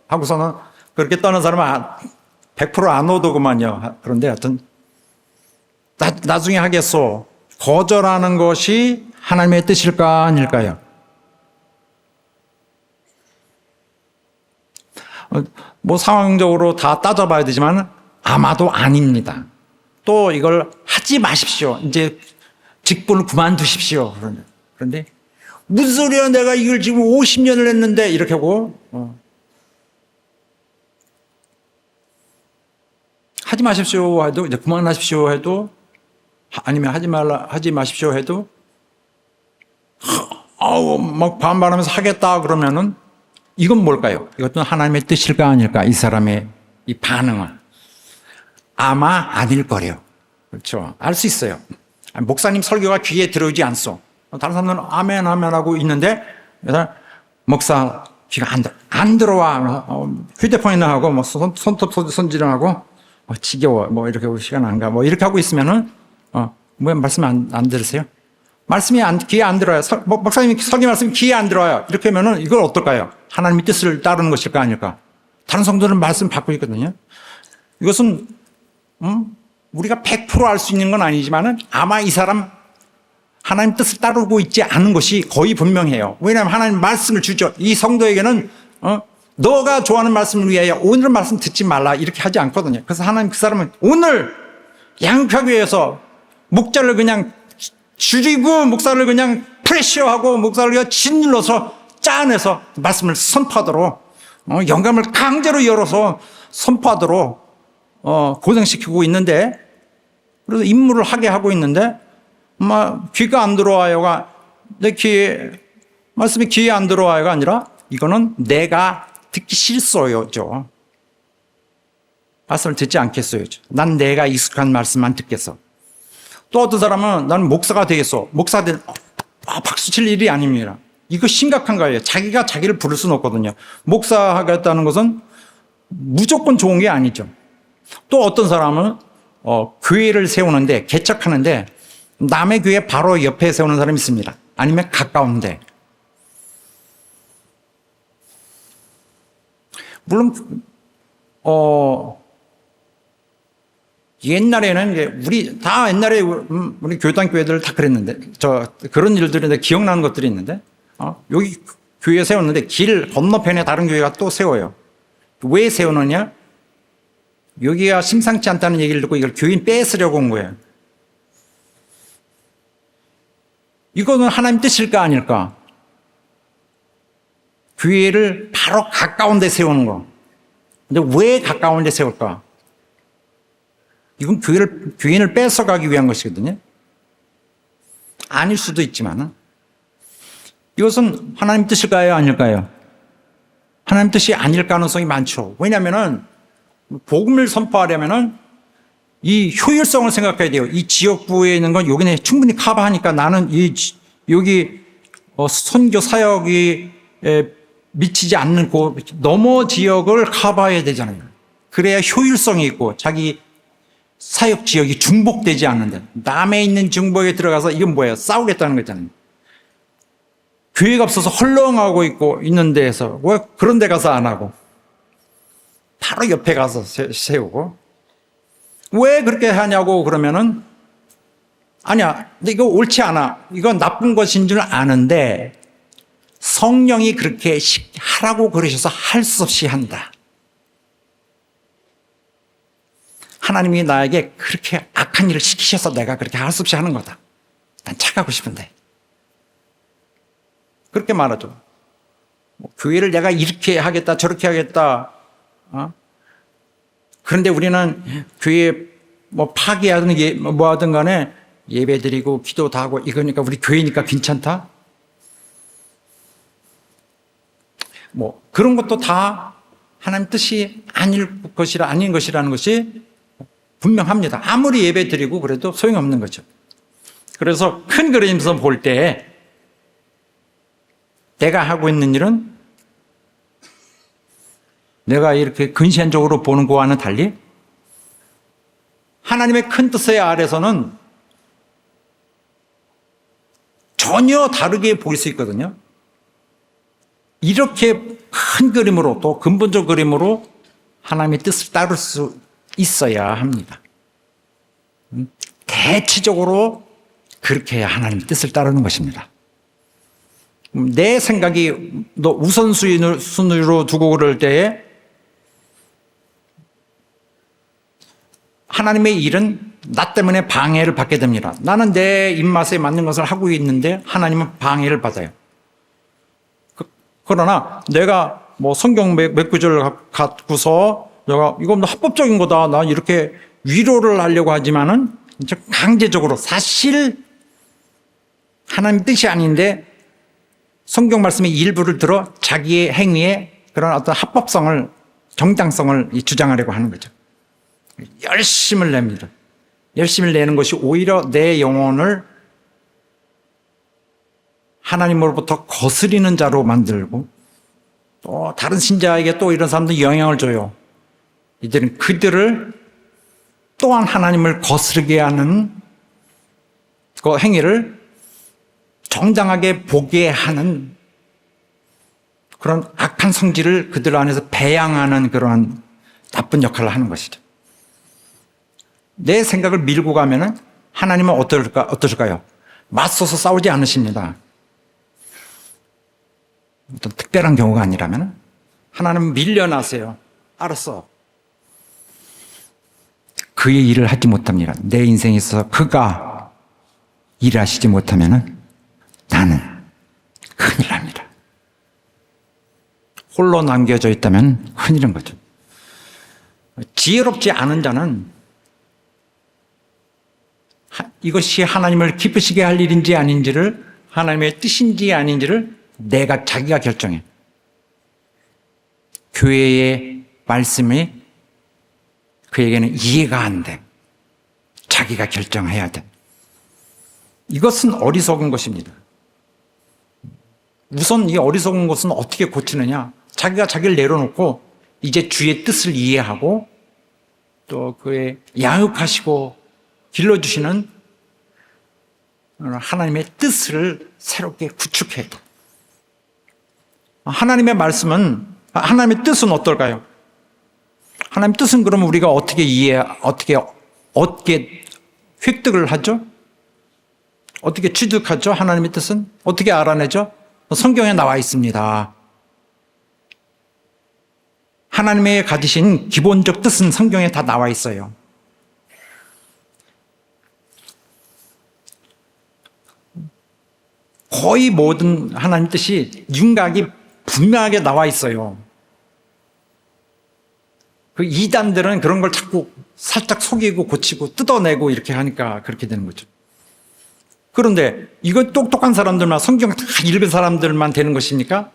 하고서는 그렇게 떠는 사람은 100% 안 오더구만요. 그런데 하여튼 나중에 하겠소. 거절하는 것이 하나님의 뜻일까 아닐까요? 뭐 상황적으로 다 따져봐야 되지만 아마도 아닙니다. 또 이걸 하지 마십시오. 이제 직분을 그만두십시오. 그런데 무슨 소리야? 내가 이걸 지금 50년을 했는데 이렇게 하고 하지 마십시오 해도 이제 그만하십시오 해도 아니면 하지 마십시오 해도 막 반발하면서 하겠다 그러면은 이건 뭘까요? 이것도 하나님의 뜻일까 아닐까? 이 사람의 이 반응은 아마 아닐 거래요. 그렇죠? 알 수 있어요. 목사님 설교가 귀에 들어오지 않소. 다른 사람들은 아멘 아멘 하고 있는데 목사 귀가 안 들어와. 휴대폰이나 하고 뭐 손톱 손질하고 지겨워. 뭐 이렇게 시간 안 가. 뭐 이렇게 하고 있으면은 왜 말씀 안 들으세요? 말씀이 귀에 안 들어요. 목사님이 설교 말씀이 귀에 안 들어요. 이렇게 하면은 이걸 어떨까요? 하나님의 뜻을 따르는 것일까 아닐까? 다른 성도들은 말씀 받고 있거든요. 이것은 우리가 100% 알 수 있는 건 아니지만은 아마 이 사람 하나님 뜻을 따르고 있지 않은 것이 거의 분명해요. 왜냐하면 하나님 말씀을 주죠. 이 성도에게는 너가 좋아하는 말씀을 위하여 오늘은 말씀 듣지 말라 이렇게 하지 않거든요. 그래서 하나님 그 사람은 오늘 양육하기 위해서 목자를 그냥 줄이고 목사를 그냥 프레셔하고 목사를 그냥 짓눌러서 짜내서 말씀을 선포하도록 영감을 강제로 열어서 선포하도록 고생시키고 있는데 그래서 임무를 하게 하고 있는데 귀가 안 들어와요가 내 귀에 말씀이 귀에 안 들어와요가 아니라 이거는 내가 듣기 싫소요죠. 말씀을 듣지 않겠어요. 난 내가 익숙한 말씀만 듣겠어. 또 어떤 사람은 나는 목사가 되겠어. 목사 된 박수 칠 일이 아닙니다. 이거 심각한 거예요. 자기가 자기를 부를 수는 없거든요. 목사하겠다는 것은 무조건 좋은 게 아니죠. 또 어떤 사람은 교회를 세우는데 개척하는데 남의 교회 바로 옆에 세우는 사람이 있습니다. 아니면 가까운데. 물론 옛날에는 이제 옛날에 우리 교단 교회들 다 그랬는데 그런 일들이 기억나는 것들이 있는데 여기 교회 세웠는데 길 건너편에 다른 교회가 또 세워요. 왜 세우느냐? 여기가 심상치 않다는 얘기를 듣고 이걸 교인 뺏으려고 온 거예요. 이거는 하나님 뜻일까 아닐까? 교회를 바로 가까운 데 세우는 거. 근데 왜 가까운 데 세울까? 이건 교인을 뺏어가기 위한 것이거든요. 아닐 수도 있지만 이것은 하나님 뜻일까요? 아닐까요? 하나님 뜻이 아닐 가능성이 많죠. 왜냐하면 복음을 선포하려면 이 효율성을 생각해야 돼요. 이 지역부에 있는 건 여기는 충분히 커버하니까 나는 여기 선교 사역이 미치지 않는 너머 지역을 커버해야 되잖아요. 그래야 효율성이 있고 자기 사역 지역이 중복되지 않는데 남에 있는 중복에 들어가서 이건 뭐예요? 싸우겠다는 거잖아요. 교회가 없어서 헐렁하고 있는 데에서 왜 그런 데 가서 안 하고 바로 옆에 가서 세우고 왜 그렇게 하냐고 그러면은 아니야, 근데 이거 옳지 않아. 이건 나쁜 것인 줄 아는데 성령이 그렇게 하라고 그러셔서 할 수 없이 한다. 하나님이 나에게 그렇게 악한 일을 시키셔서 내가 그렇게 할 수 없이 하는 거다. 난 착하고 싶은데. 그렇게 말하죠. 교회를 내가 이렇게 하겠다 저렇게 하겠다. 그런데 우리는 교회 파기하든 뭐 하든 간에 예배 드리고 기도도 하고 이거니까 우리 교회니까 괜찮다. 그런 것도 다 하나님 뜻이 아닌 것이라는 것이 분명합니다. 아무리 예배 드리고 그래도 소용없는 거죠. 그래서 큰 그림에서 볼 때 내가 하고 있는 일은 내가 이렇게 근시안적으로 보는 거와는 달리 하나님의 큰 뜻의 아래서는 전혀 다르게 보일 수 있거든요. 이렇게 큰 그림으로 또 근본적 그림으로 하나님의 뜻을 따를 수 있어야 합니다. 대체적으로 그렇게 해야 하나님의 뜻을 따르는 것입니다. 내 생각이 우선순위로 두고 그럴 때에 하나님의 일은 나 때문에 방해를 받게 됩니다. 나는 내 입맛에 맞는 것을 하고 있는데 하나님은 방해를 받아요. 그러나 내가 성경 몇 구절을 갖고서 내가 이건 합법적인 거다. 나 이렇게 위로를 하려고 하지만은 강제적으로 사실 하나님 뜻이 아닌데 성경 말씀의 일부를 들어 자기의 행위에 그런 어떤 합법성을 정당성을 주장하려고 하는 거죠. 열심을 냅니다. 열심을 내는 것이 오히려 내 영혼을 하나님으로부터 거스리는 자로 만들고 또 다른 신자에게 또 이런 사람들 영향을 줘요. 이들은 그들을 또한 하나님을 거스르게 하는 그 행위를 정당하게 보게 하는 그런 악한 성질을 그들 안에서 배양하는 그러한 나쁜 역할을 하는 것이죠. 내 생각을 밀고 가면은 하나님은 어떠실까요? 맞서서 싸우지 않으십니다. 어떤 특별한 경우가 아니라면 하나님은 밀려나세요. 알았어. 그의 일을 하지 못합니다. 내 인생에 있어서 그가 일하시지 못하면 나는 큰일 납니다. 홀로 남겨져 있다면 큰일인 거죠. 지혜롭지 않은 자는 이것이 하나님을 기쁘시게 할 일인지 아닌지를 하나님의 뜻인지 아닌지를 자기가 결정해. 교회의 말씀이 그에게는 이해가 안 돼. 자기가 결정해야 돼. 이것은 어리석은 것입니다. 우선 이 어리석은 것은 어떻게 고치느냐? 자기가 자기를 내려놓고 이제 주의 뜻을 이해하고 또 그의 양육하시고 길러주시는 하나님의 뜻을 새롭게 구축해야 돼. 하나님의 말씀은, 하나님의 뜻은 어떨까요? 하나님의 뜻은 그러면 우리가 어떻게 어떻게 획득을 하죠? 어떻게 취득하죠? 하나님의 뜻은? 어떻게 알아내죠? 성경에 나와 있습니다. 하나님의 가지신 기본적 뜻은 성경에 다 나와 있어요. 거의 모든 하나님 뜻이 윤곽이 분명하게 나와 있어요. 그 이단들은 그런 걸 자꾸 살짝 속이고 고치고 뜯어내고 이렇게 하니까 그렇게 되는 거죠. 그런데 이거 똑똑한 사람들만, 성경을 다 읽은 사람들만 되는 것입니까?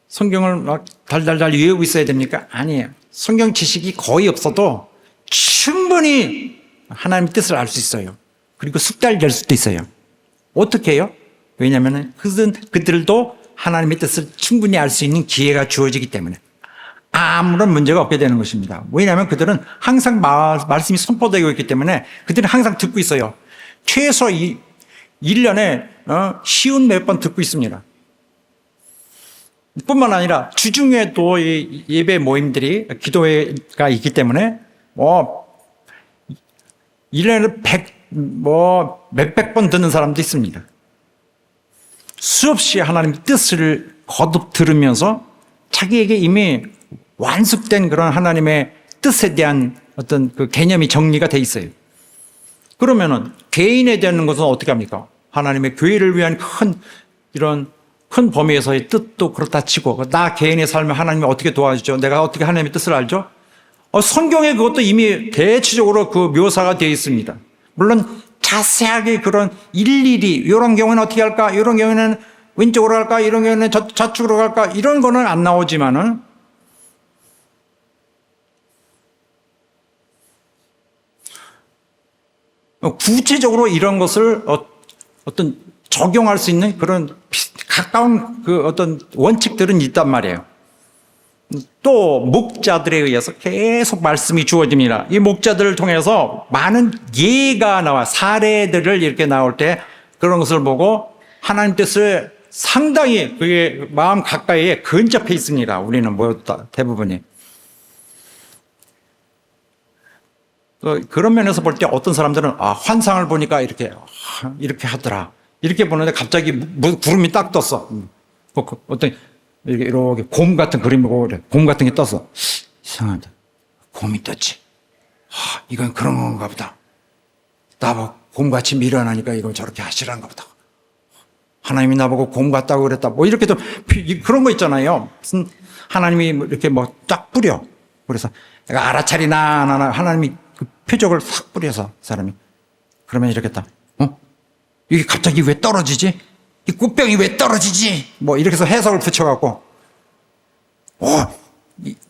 성경을 막 달달달 외우고 있어야 됩니까? 아니에요. 성경 지식이 거의 없어도 충분히 하나님의 뜻을 알 수 있어요. 그리고 숙달될 수도 있어요. 어떻게 해요? 왜냐하면 그들도 하나님의 뜻을 충분히 알 수 있는 기회가 주어지기 때문에 아무런 문제가 없게 되는 것입니다. 왜냐하면 그들은 항상 말씀이 선포되고 있기 때문에 그들은 항상 듣고 있어요. 최소 1년에 쉬운 몇 번 듣고 있습니다. 뿐만 아니라 주중에도 예배 모임들이, 기도회가 있기 때문에 1년에 몇백 번 듣는 사람도 있습니다. 수없이 하나님의 뜻을 거듭 들으면서 자기에게 이미 완숙된 그런 하나님의 뜻에 대한 어떤 그 개념이 정리가 돼 있어요. 그러면은 개인에 대한 것은 어떻게 합니까? 하나님의 교회를 위한 큰 범위에서의 뜻도 그렇다 치고, 나 개인의 삶을 하나님이 어떻게 도와주죠? 내가 어떻게 하나님의 뜻을 알죠? 성경에 그것도 이미 대체적으로 그 묘사가 되어 있습니다. 물론 자세하게 그런 일일이 이런 경우는 어떻게 할까? 이런 경우는 왼쪽으로 갈까? 이런 경우는 좌측으로 갈까? 이런 거는 안 나오지만은 구체적으로 이런 것을 어떤 적용할 수 있는 그런 가까운 그 어떤 원칙들은 있단 말이에요. 또 목자들에 의해서 계속 말씀이 주어집니다. 이 목자들을 통해서 많은 예가 나와, 사례들을 이렇게 나올 때 그런 것을 보고 하나님 뜻을 상당히 그게 마음 가까이에 근접해 있습니다. 우리는 대부분이. 그런 면에서 볼 때 어떤 사람들은 환상을 보니까 이렇게 하더라. 이렇게 보는데 갑자기 구름이 딱 떴어. 어떤 이렇게 곰 같은 그림이 보고 그래. 곰 같은 게 떴어. 이상하다. 곰이 떴지. 이건 그런 건가 보다. 나보고 곰같이 미련하니까 이건 저렇게 하시라는가 보다. 하나님이 나보고 곰 같다고 그랬다. 이렇게 또 그런 거 있잖아요. 무슨 하나님이 이렇게 쫙 뿌려. 그래서 내가 알아차리나 하나님이 그 표적을 싹 뿌려서 사람이. 그러면 이렇게 딱. 이게 갑자기 왜 떨어지지? 이 꽃병이 왜 떨어지지? 이렇게 해서 해석을 붙여갖고,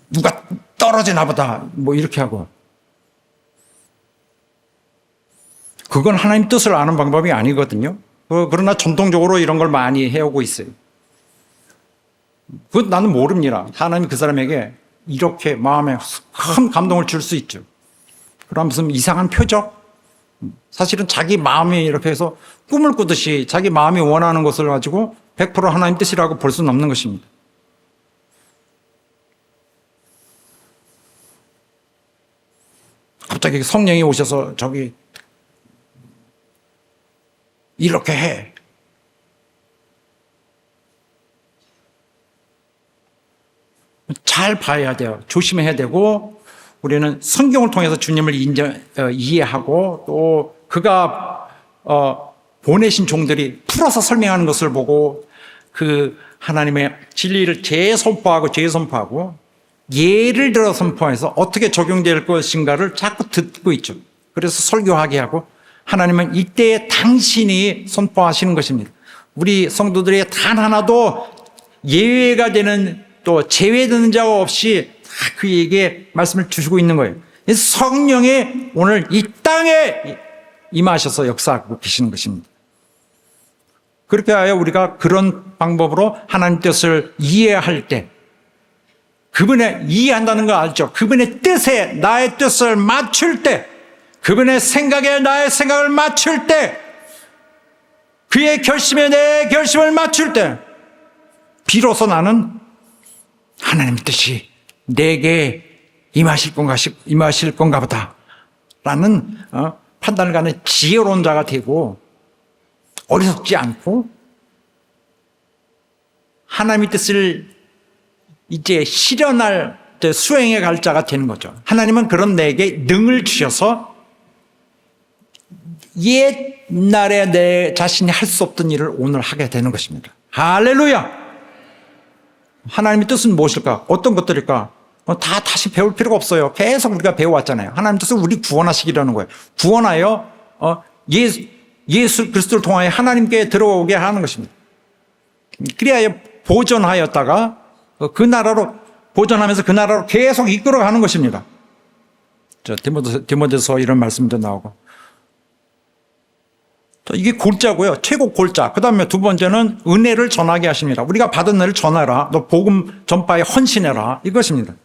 누가 떨어지나 보다. 이렇게 하고. 그건 하나님 뜻을 아는 방법이 아니거든요. 그러나 전통적으로 이런 걸 많이 해오고 있어요. 그건 나는 모릅니다. 하나님이 그 사람에게 이렇게 마음에 큰 감동을 줄 수 있죠. 그럼 무슨 이상한 표적? 사실은 자기 마음이 이렇게 해서 꿈을 꾸듯이 자기 마음이 원하는 것을 가지고 100% 하나님 뜻이라고 볼 수는 없는 것입니다. 갑자기 성령이 오셔서 저기 이렇게 해. 잘 봐야 돼요. 조심해야 되고, 우리는 성경을 통해서 주님을 이해하고, 또 그가 보내신 종들이 풀어서 설명하는 것을 보고 그 하나님의 진리를 재선포하고 예를 들어 선포해서 어떻게 적용될 것인가를 자꾸 듣고 있죠. 그래서 설교하게 하고, 하나님은 이때에 당신이 선포하시는 것입니다. 우리 성도들의 단 하나도 예외가 되는, 또 제외되는 자가 없이 다 그에게 말씀을 주시고 있는 거예요. 성령이 오늘 이 땅에 임하셔서 역사하고 계시는 것입니다. 그렇게 하여 우리가 그런 방법으로 하나님 뜻을 이해할 때, 그분의 이해한다는 거 알죠? 그분의 뜻에 나의 뜻을 맞출 때, 그분의 생각에 나의 생각을 맞출 때, 그의 결심에 내 결심을 맞출 때 비로소 나는 하나님 뜻이 내게 임하실 건가 보다 라는 판단을 가는 지혜로운 자가 되고 어리석지 않고 하나님의 뜻을 이제 실현할 때 수행해 갈 자가 되는 거죠. 하나님은 그런 내게 능을 주셔서 옛날에 내 자신이 할 수 없던 일을 오늘 하게 되는 것입니다. 할렐루야! 하나님의 뜻은 무엇일까? 어떤 것들일까? 다 다시 배울 필요가 없어요. 계속 우리가 배워왔잖아요. 하나님의 뜻은 우리 구원하시기라는 거예요. 구원하여 예수 그리스도를 통하여 하나님께 들어오게 하는 것입니다. 그리하여 보존하였다가 그 나라로 보존하면서 그 나라로 계속 이끌어가는 것입니다. 디모데서 이런 말씀도 나오고 이게 골자고요. 최고 골자. 그 다음에 두 번째는 은혜를 전하게 하십니다. 우리가 받은 은혜를 전하라. 너 복음 전파에 헌신해라. 이것입니다.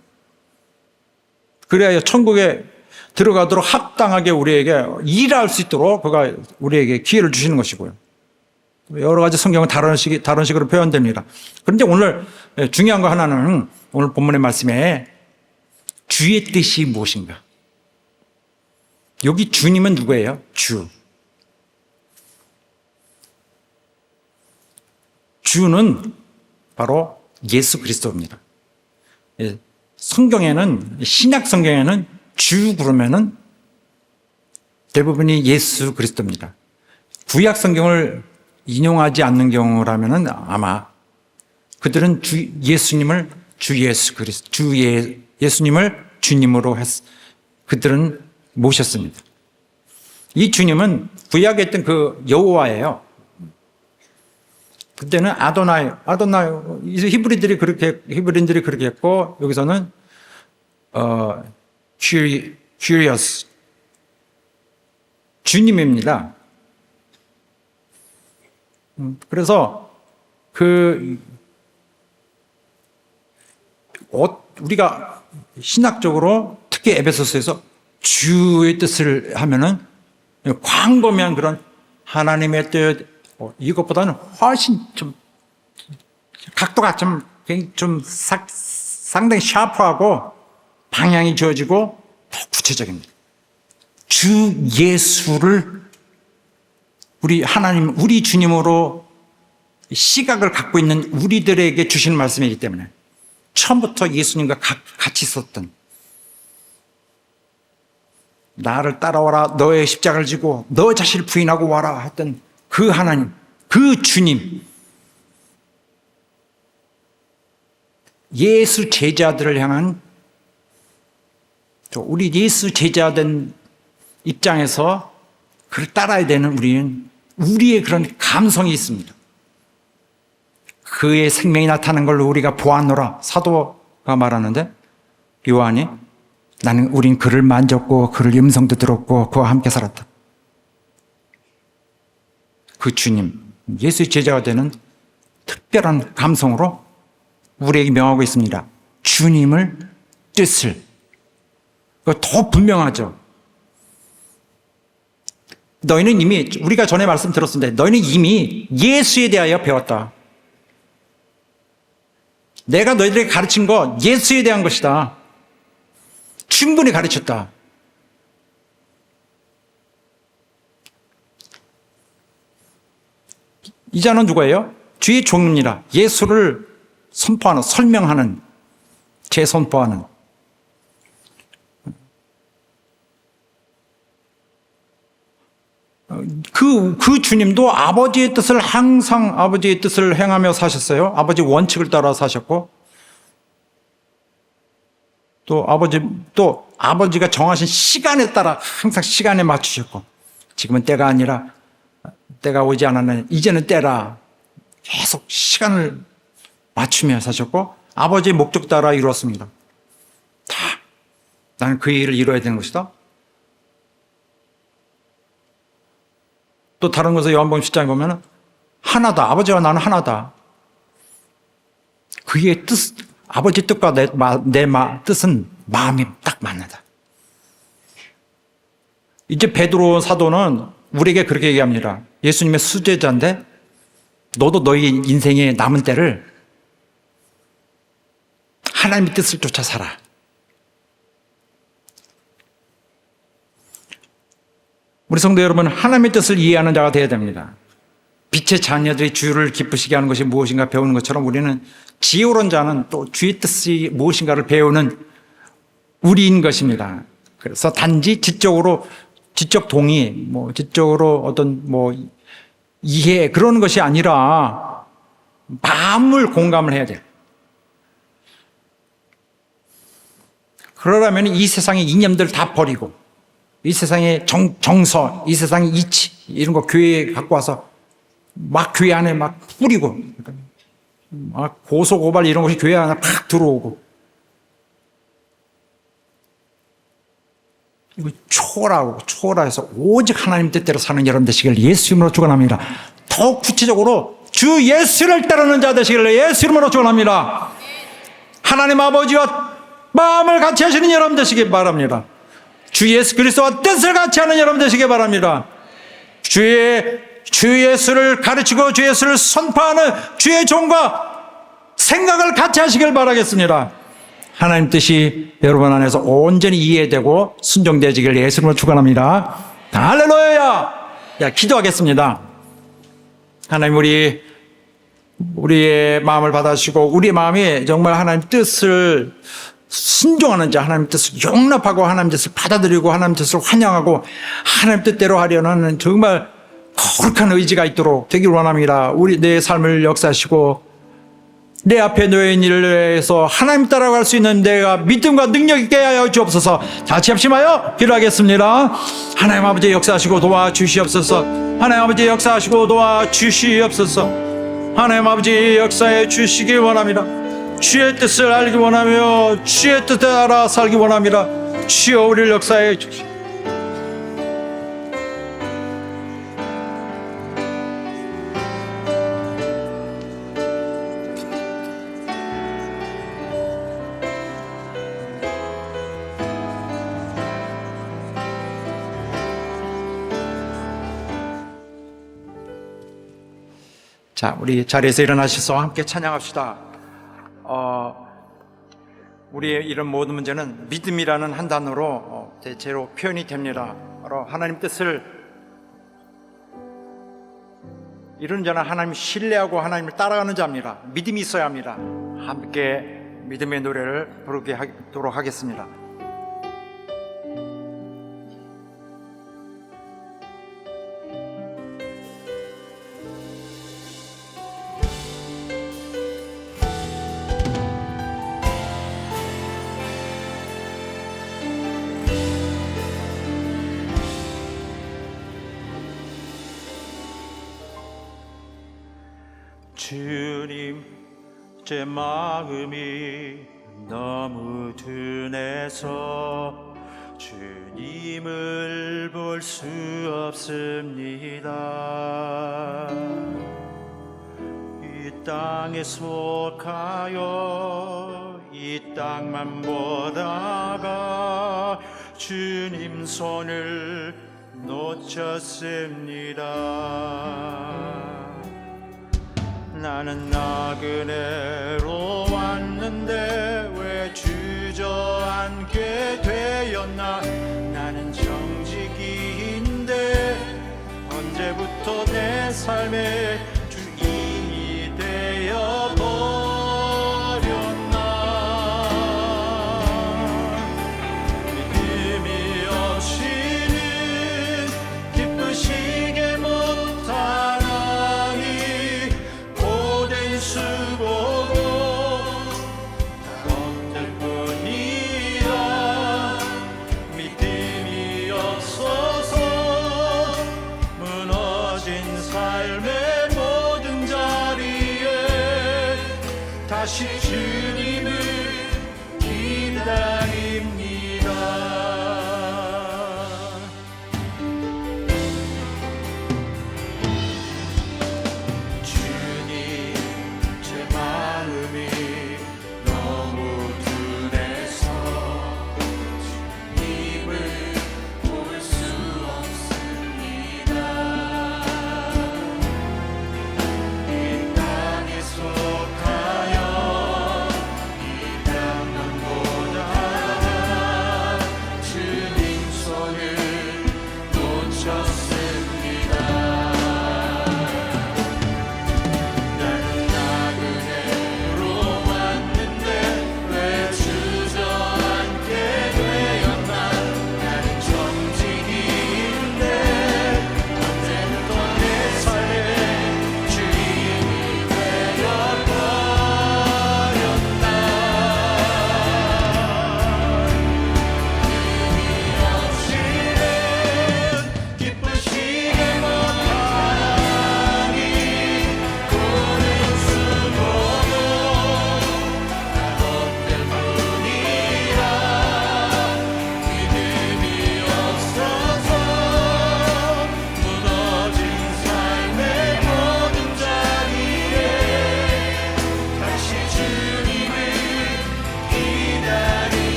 그래야 천국에 들어가도록 합당하게 우리에게 일할 수 있도록 그가 우리에게 기회를 주시는 것이고요. 여러 가지 성경은 다른 식으로 표현됩니다. 그런데 오늘 중요한 거 하나는 오늘 본문의 말씀에 주의 뜻이 무엇인가? 여기 주님은 누구예요? 주. 주는 바로 예수 그리스도입니다. 성경에는, 신약 성경에는 주 그러면은 대부분이 예수 그리스도입니다. 구약 성경을 인용하지 않는 경우라면은 아마 그들은 예수님을 예수님을 주님으로 그들은 모셨습니다. 이 주님은 구약에 있던 그 여호와예요. 그때는 아도나이, 히브리인들이 그렇게 했고, 여기서는, 큐리어스. 주님입니다. 그래서, 우리가 신학적으로, 특히 에베소서에서 주의 뜻을 하면은, 광범위한 그런 하나님의 뜻, 이것보다는 훨씬 좀 각도가 좀 상당히 샤프하고 방향이 주어지고 더 구체적입니다. 주 예수를 우리 주님으로 시각을 갖고 있는 우리들에게 주시는 말씀이기 때문에 처음부터 예수님과 같이 있었던 나를 따라와라 너의 십자가를 지고 너 자신을 부인하고 와라 했던 그 하나님, 그 주님, 예수 제자들을 향한 우리 예수 제자된 입장에서 그를 따라야 되는 우리의 그런 감성이 있습니다. 그의 생명이 나타난 걸 우리가 보았노라 사도가 말하는데 요한이 우린 그를 만졌고 그를 음성도 들었고 그와 함께 살았다. 그 주님, 예수의 제자가 되는 특별한 감성으로 우리에게 명하고 있습니다. 주님을 뜻을. 더 분명하죠. 너희는 이미, 우리가 전에 말씀 들었습니다. 너희는 이미 예수에 대하여 배웠다. 내가 너희들에게 가르친 거 예수에 대한 것이다. 충분히 가르쳤다. 이 자는 누구예요? 주의 종입니다. 예수를 선포하는, 설명하는, 재선포하는. 그 주님도 아버지의 뜻을 항상 아버지의 뜻을 행하며 사셨어요. 아버지 원칙을 따라 사셨고, 또 아버지가 정하신 시간에 따라 항상 시간에 맞추셨고, 지금은 때가 아니라 때가 오지 않았네. 이제는 때라. 계속 시간을 맞추며 사셨고 아버지의 목적 따라 이루었습니다. 나는 그 일을 이루어야 되는 것이다. 또 다른 곳에 요한복음 10장에 보면 하나다. 아버지와 나는 하나다. 그의 뜻, 아버지 뜻과 내 뜻은 마음이 딱 맞는다. 이제 베드로 사도는 우리에게 그렇게 얘기합니다. 예수님의 수제자인데 너도 너희 인생의 남은 때를 하나님의 뜻을 쫓아 살아. 우리 성도 여러분, 하나님의 뜻을 이해하는 자가 되어야 됩니다. 빛의 자녀들이 주를 기쁘시게 하는 것이 무엇인가 배우는 것처럼 우리는 지혜로운 자는 또 주의 뜻이 무엇인가를 배우는 우리인 것입니다. 그래서 단지 지적 동의, 지적으로 어떤 이해 그런 것이 아니라 마음을 공감을 해야 돼요. 그러려면 이 세상의 이념들 다 버리고 이 세상의 정서, 이 세상의 이치 이런 거 교회에 갖고 와서 막 교회 안에 막 뿌리고 막 고소고발 이런 것이 교회 안에 팍 들어오고 이거 초월해서 오직 하나님 뜻대로 사는 여러분 되시길 예수 이름으로 축원합니다. 더 구체적으로 주 예수를 따르는 자 되시길 예수 이름으로 축원합니다. 하나님 아버지와 마음을 같이 하시는 여러분 되시길 바랍니다. 주 예수 그리스도와 뜻을 같이 하는 여러분 되시길 바랍니다. 주 예수를 가르치고 주 예수를 선포하는 주의 종과 생각을 같이 하시길 바라겠습니다. 하나님 뜻이 여러분 안에서 온전히 이해되고 순종되어지길 예수님으로 축원합니다. 할렐루야! 기도하겠습니다. 하나님 우리의 마음을 받아주시고 우리의 마음이 정말 하나님 뜻을 순종하는 자, 하나님 뜻을 용납하고 하나님 뜻을 받아들이고 하나님 뜻을 환영하고 하나님 뜻대로 하려는 정말 거룩한 의지가 있도록 되길 원합니다. 내 삶을 역사하시고 내 앞에 놓인 일을 위해서 하나님 따라갈 수 있는 내가 믿음과 능력 있게 하여 주옵소서. 같이 합심하여 기도하겠습니다. 하나님 아버지 역사하시고 도와주시옵소서. 하나님 아버지 역사하시고 도와주시옵소서. 하나님 아버지 역사해 주시기 원합니다. 주의 뜻을 알기 원하며 주의 뜻에 따라 살기 원합니다. 주여 우리를 역사해 주시옵소서. 자, 우리 자리에서 일어나셔서 함께 찬양합시다. 우리의 이런 모든 문제는 믿음이라는 한 단어로 대체로 표현이 됩니다. 바로 하나님 뜻을 이루는 자는 하나님을 신뢰하고 하나님을 따라가는 자입니다. 믿음이 있어야 합니다. 함께 믿음의 노래를 부르도록 하겠습니다. 주님, 제 마음이 너무 둔해서 주님을 볼 수 없습니다. 이 땅에 속하여 이 땅만 보다가 주님 손을 놓쳤습니다. 나는 나그네로 왔는데 왜 주저앉게 되었나. 나는 정직이인데 언제부터 내 삶의 주인이 되어버렸나. 믿음이 없이는 기쁘시게 못하나니 수고고 헛될 뿐이라. 믿음이 없어서 무너진 삶의 모든 자리에 다시 주님을 기다립니다. 주님을 볼 수 없습니다.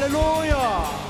할렐루야.